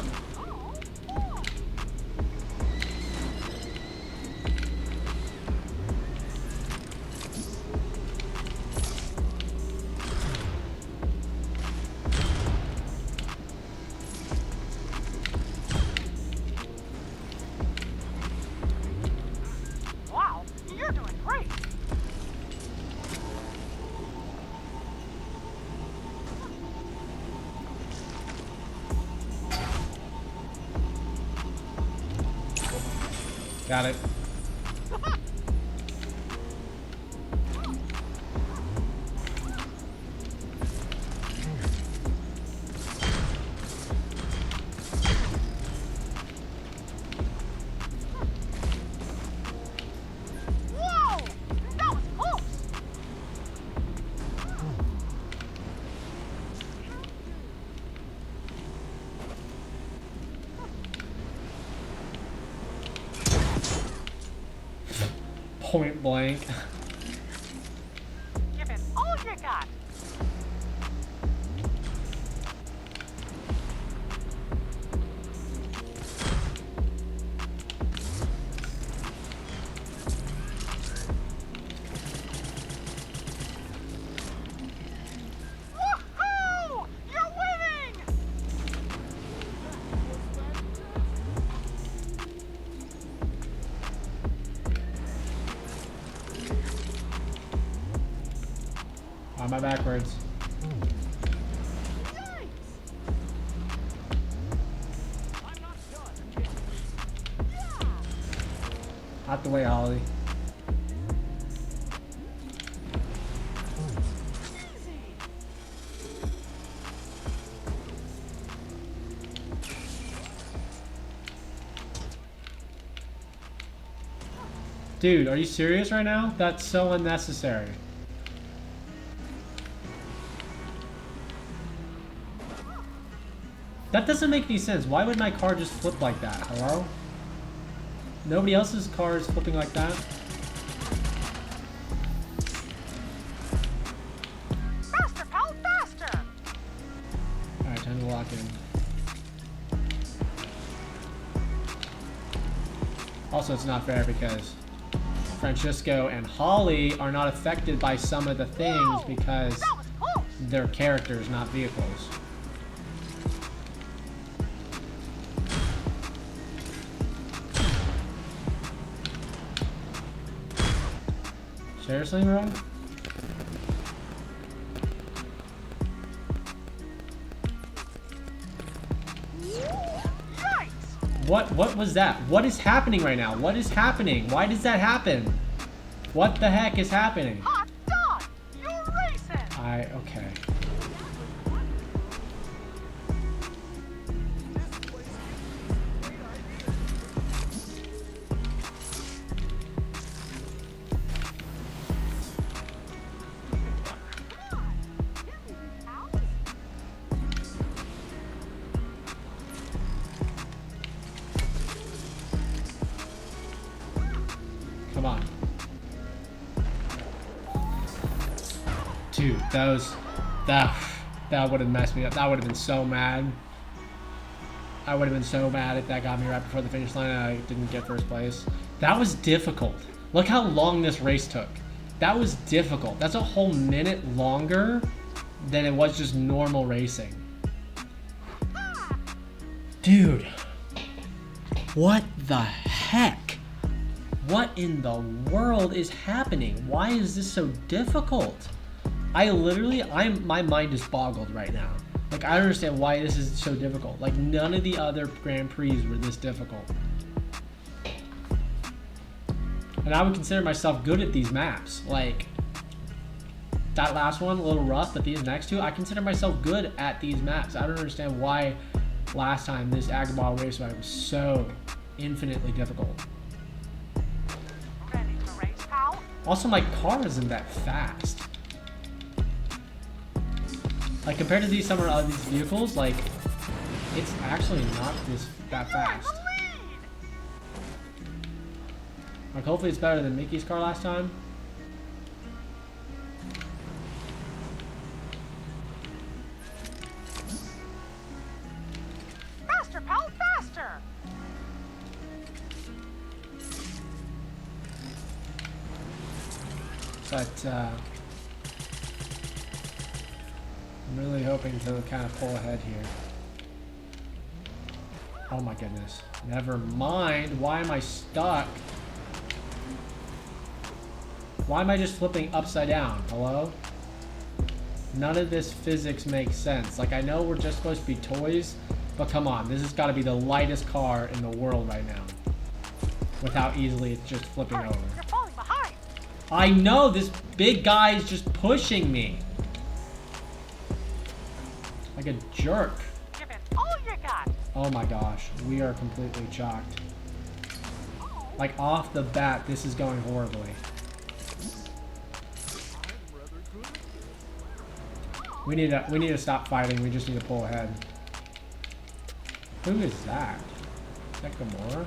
Got it. Whoa! That was close! Point blank. Give it all you got. Woohoo! You're winning! On my backwards. Nice! I'm not done. Yeah! Out the way, Holly. Easy! Dude, are you serious right now? That's so unnecessary. That doesn't make any sense. Why would my car just flip like that? Hello? Nobody else's car is flipping like that. Faster, pal, faster! Alright, time to lock in. Also, it's not fair because Francisco and Holly are not affected by some of the things Whoa! because That was close! they're characters, not vehicles. Seriously, bro? Yikes! What was that? What is happening right now? What is happening? Why does that happen? What the heck is happening? Hot dog! You're racing! Okay. Come on. Dude, that would have messed me up. That would have been so mad. I would have been so mad if that got me right before the finish line and I didn't get first place. That was difficult. Look how long this race took. That was difficult. That's a whole minute longer than it was just normal racing. Dude. What the heck? What in the world is happening? Why is this so difficult? My mind is boggled right now. Like, I don't understand why this is so difficult. Like, none of the other Grand Prix were this difficult. And I would consider myself good at these maps. Like, that last one, a little rough, but these next two, I consider myself good at these maps. I don't understand why last time this Agrabah Raceway was so infinitely difficult. Ready to race, pal? Also, my car isn't that fast. Like, compared to some of these vehicles, like, it's actually not that fast. You're in the lead! Like, hopefully it's better than Mickey's car last time. Faster, pal, faster! But, I'm really hoping to kind of pull ahead here. Oh my goodness. Never mind. Why am I stuck? Why am I just flipping upside down? Hello? None of this physics makes sense. Like, I know we're just supposed to be toys, but come on. This has got to be the lightest car in the world right now. with how easily it's just flipping Hurry, over. you're falling behind. I know, this big guy is just pushing me. Like a jerk. Give it all you got. Oh my gosh, we are completely chalked. Like off the bat, this is going horribly. We need to stop fighting. We just need to pull ahead. Who is that? Is that Gamora?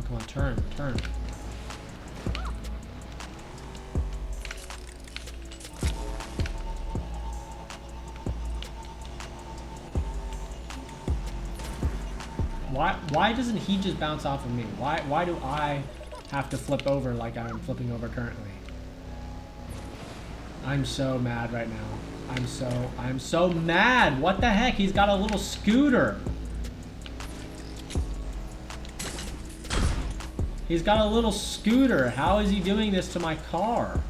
Come on, turn. Why doesn't he just bounce off of me? Why do I have to flip over like I'm flipping over currently? I'm so mad right now. I'm so mad. What the heck? He's got a little scooter. He's got a little scooter. How is he doing this to my car?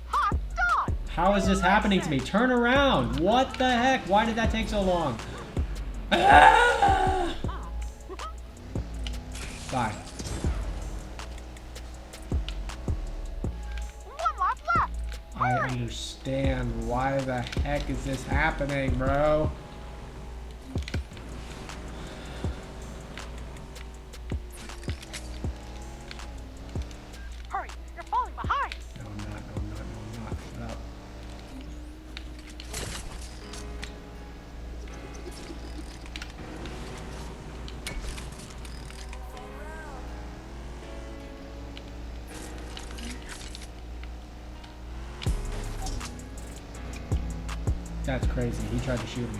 Hot dog. How is this happening to me? Turn around. What the heck? Why did that take so long? Ah! Bye. One lap left. I understand. Why the heck is this happening, bro? Hurry, you're falling behind. No, I'm not. Shut up. That's crazy. He tried to shoot me.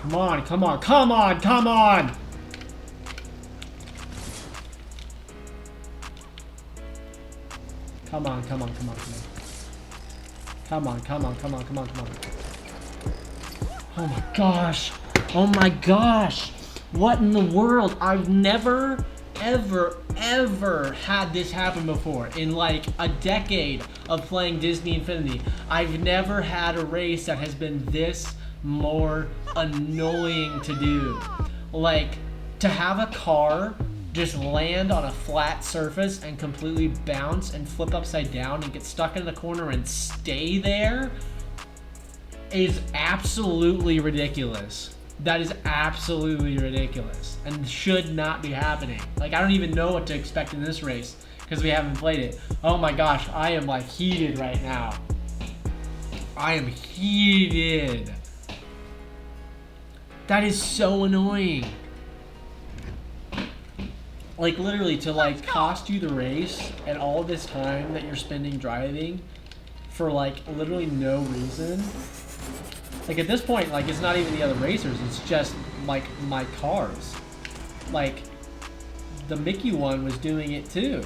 Come on. Come on. Come on. Come on. Come on. Come on. Come on. Come on. Come on. Come on. Come on. Come on. Oh my gosh. Oh my gosh. What in the world? I've never, ever had this happen before. In like a decade of playing Disney Infinity, I've never had a race that has been this more annoying to do. Like, to have a car just land on a flat surface and completely bounce and flip upside down and get stuck in the corner and stay there is absolutely ridiculous. That is absolutely ridiculous and should not be happening. Like, I don't even know what to expect in this race because we haven't played it. Oh my gosh, I am like heated right now. I am heated. That is so annoying. Like, literally, to like cost you the race and all this time that you're spending driving for like literally no reason. Like, at this point, like, it's not even the other racers, it's just like my cars. Like, the Mickey one was doing it too.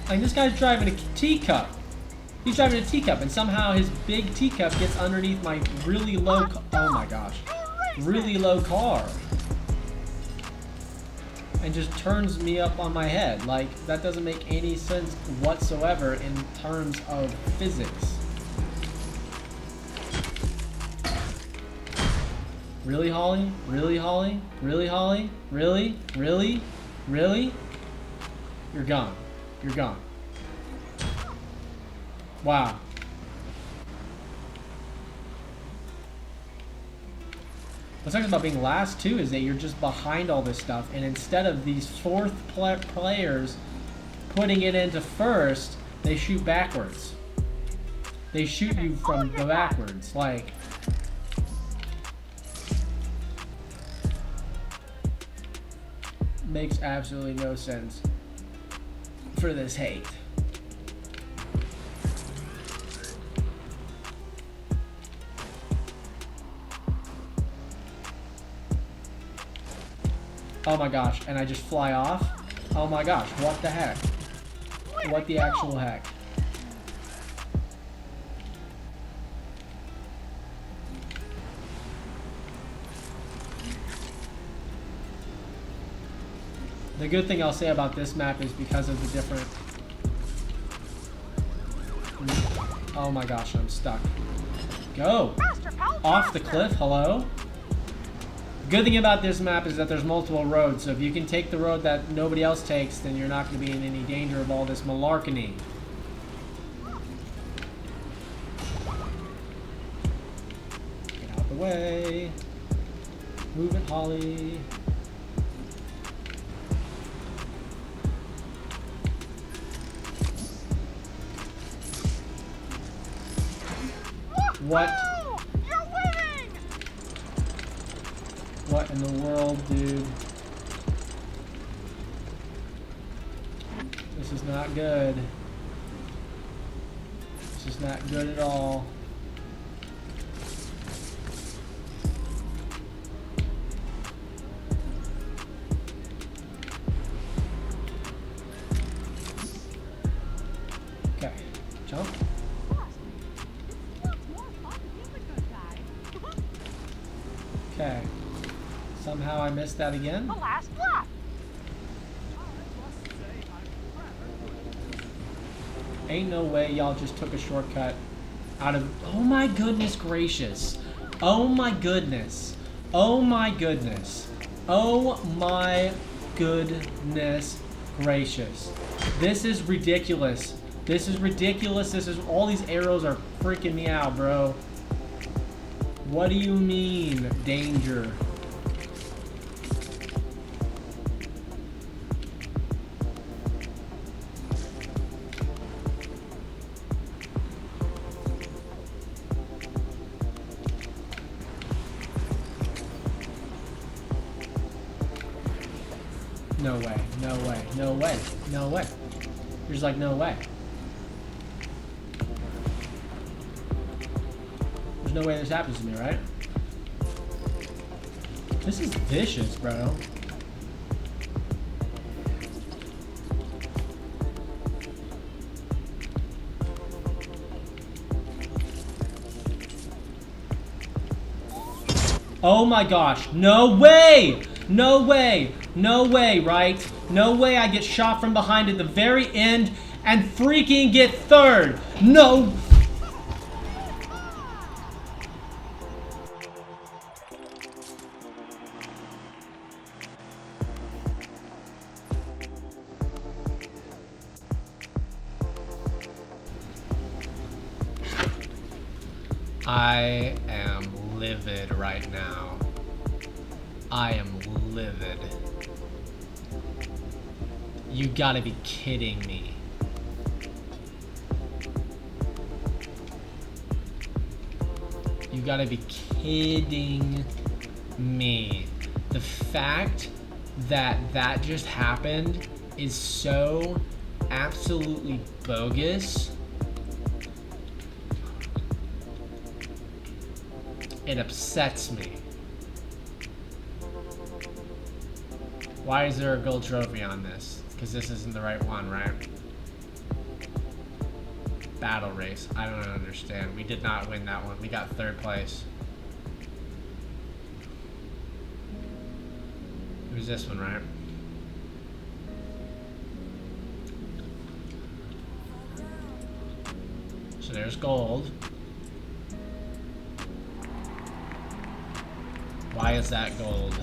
Like, this guy's driving a teacup. He's driving a teacup, and somehow his big teacup gets underneath my really low, oh my gosh, really low car. And just turns me up on my head. Like, that doesn't make any sense whatsoever in terms of physics. Really, Holly? Really, Holly? Really, Holly? Really? Really? Really? You're gone. You're gone. Wow. What's nice about being last too is that you're just behind all this stuff, and instead of these fourth players putting it into first, they shoot backwards. They shoot you from the backwards, like. makes absolutely no sense for this hate. Oh my gosh, and I just fly off? Oh my gosh, what the heck? What the actual heck? The good thing I'll say about this map is because of the different... Oh my gosh, I'm stuck. Go! Faster, pal, Off the faster. cliff, hello? Good thing about this map is that there's multiple roads, so if you can take the road that nobody else takes, then you're not going to be in any danger of all this malarkey. Get out the way. Move it, Holly. What? Woohoo! You're winning! What in the world, dude? This is not good. This is not good at all. Okay, jump. Okay. Somehow I missed that again. The last lap. Ain't no way y'all just took a shortcut out of... Oh my goodness gracious. Oh my goodness. Oh my goodness. Oh my goodness gracious. This is ridiculous. This is ridiculous. This is... All these arrows are freaking me out, bro. What do you mean, danger? No way, no way, no way, no way. You're just like, no way. There's no way this happens to me, right? This is vicious, bro. Oh my gosh, no way! No way! No way, right? No way I get shot from behind at the very end and freaking get third! No! I am livid right now. I am livid. You gotta be kidding me. You gotta be kidding me. The fact that that just happened is so absolutely bogus. It upsets me. Why is there a gold trophy on this? Because this isn't the right one, right? Battle race. I don't understand. We did not win that one. We got third place. It was this one, right? So there's gold. Why is that gold?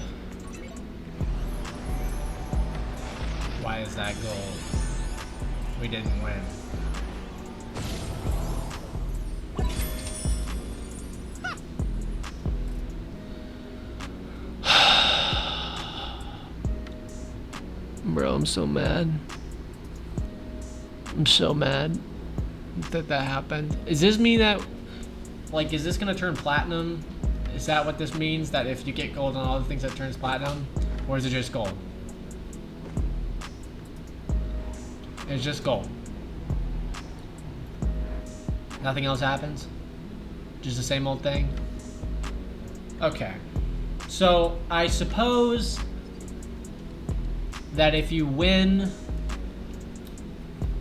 Why is that gold? We didn't win. Bro, I'm so mad. I'm so mad that that happened. Does this mean that, like, is this gonna turn platinum? Is that what this means? That if you get gold on all the things that turns platinum? Or is it just gold? It's just gold. Nothing else happens? Just the same old thing? Okay. So, I suppose that if you win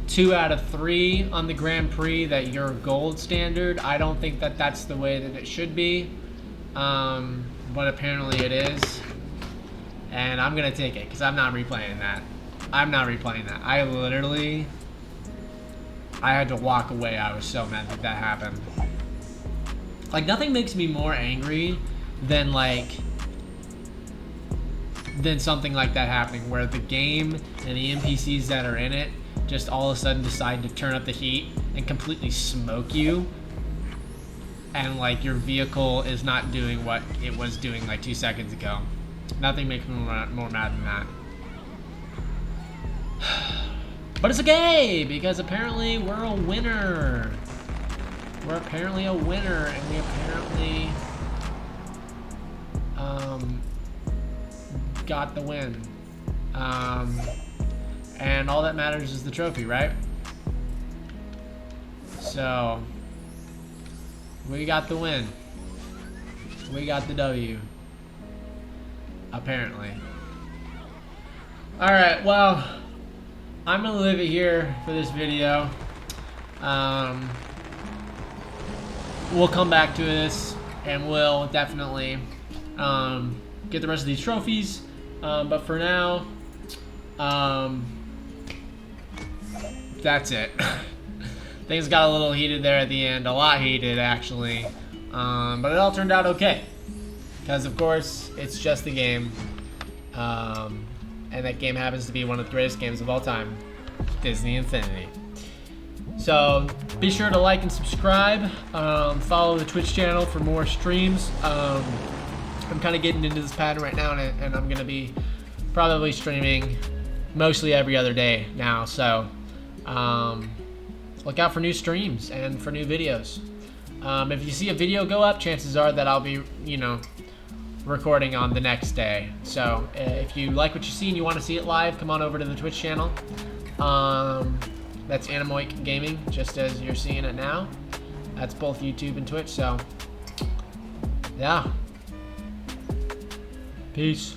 2 out of 3 on the Grand Prix, that you're gold standard. I don't think that that's the way that it should be. But apparently it is. And I'm going to take it, because I'm not replaying that. I'm not replaying that. I had to walk away. I was so mad that that happened. Like, nothing makes me more angry than, like, than something like that happening, where the game and the NPCs that are in it just all of a sudden decide to turn up the heat and completely smoke you. And, like, your vehicle is not doing what it was doing, like, 2 seconds ago. Nothing makes me more mad than that. But it's okay, because apparently we're a winner. We're apparently a winner, and we apparently got the win. And all that matters is the trophy, right? So, we got the win. We got the W. Apparently. Alright, well, I'm gonna leave it here for this video. We'll come back to this, and we'll definitely get the rest of these trophies. But for now, that's it. Things got a little heated there at the end, a lot heated actually, but it all turned out okay. Because of course, it's just a game, and that game happens to be one of the greatest games of all time, Disney Infinity. So be sure to like and subscribe. Follow the Twitch channel for more streams. I'm kind of getting into this pattern right now, and I'm gonna be probably streaming mostly every other day now. So look out for new streams and for new videos. If you see a video go up, chances are that I'll be, recording on the next day. So if you like what you see and you want to see it live, come on over to the Twitch channel. That's Anemoic Gaming, just as you're seeing it now. That's both YouTube and Twitch, so yeah. Peace.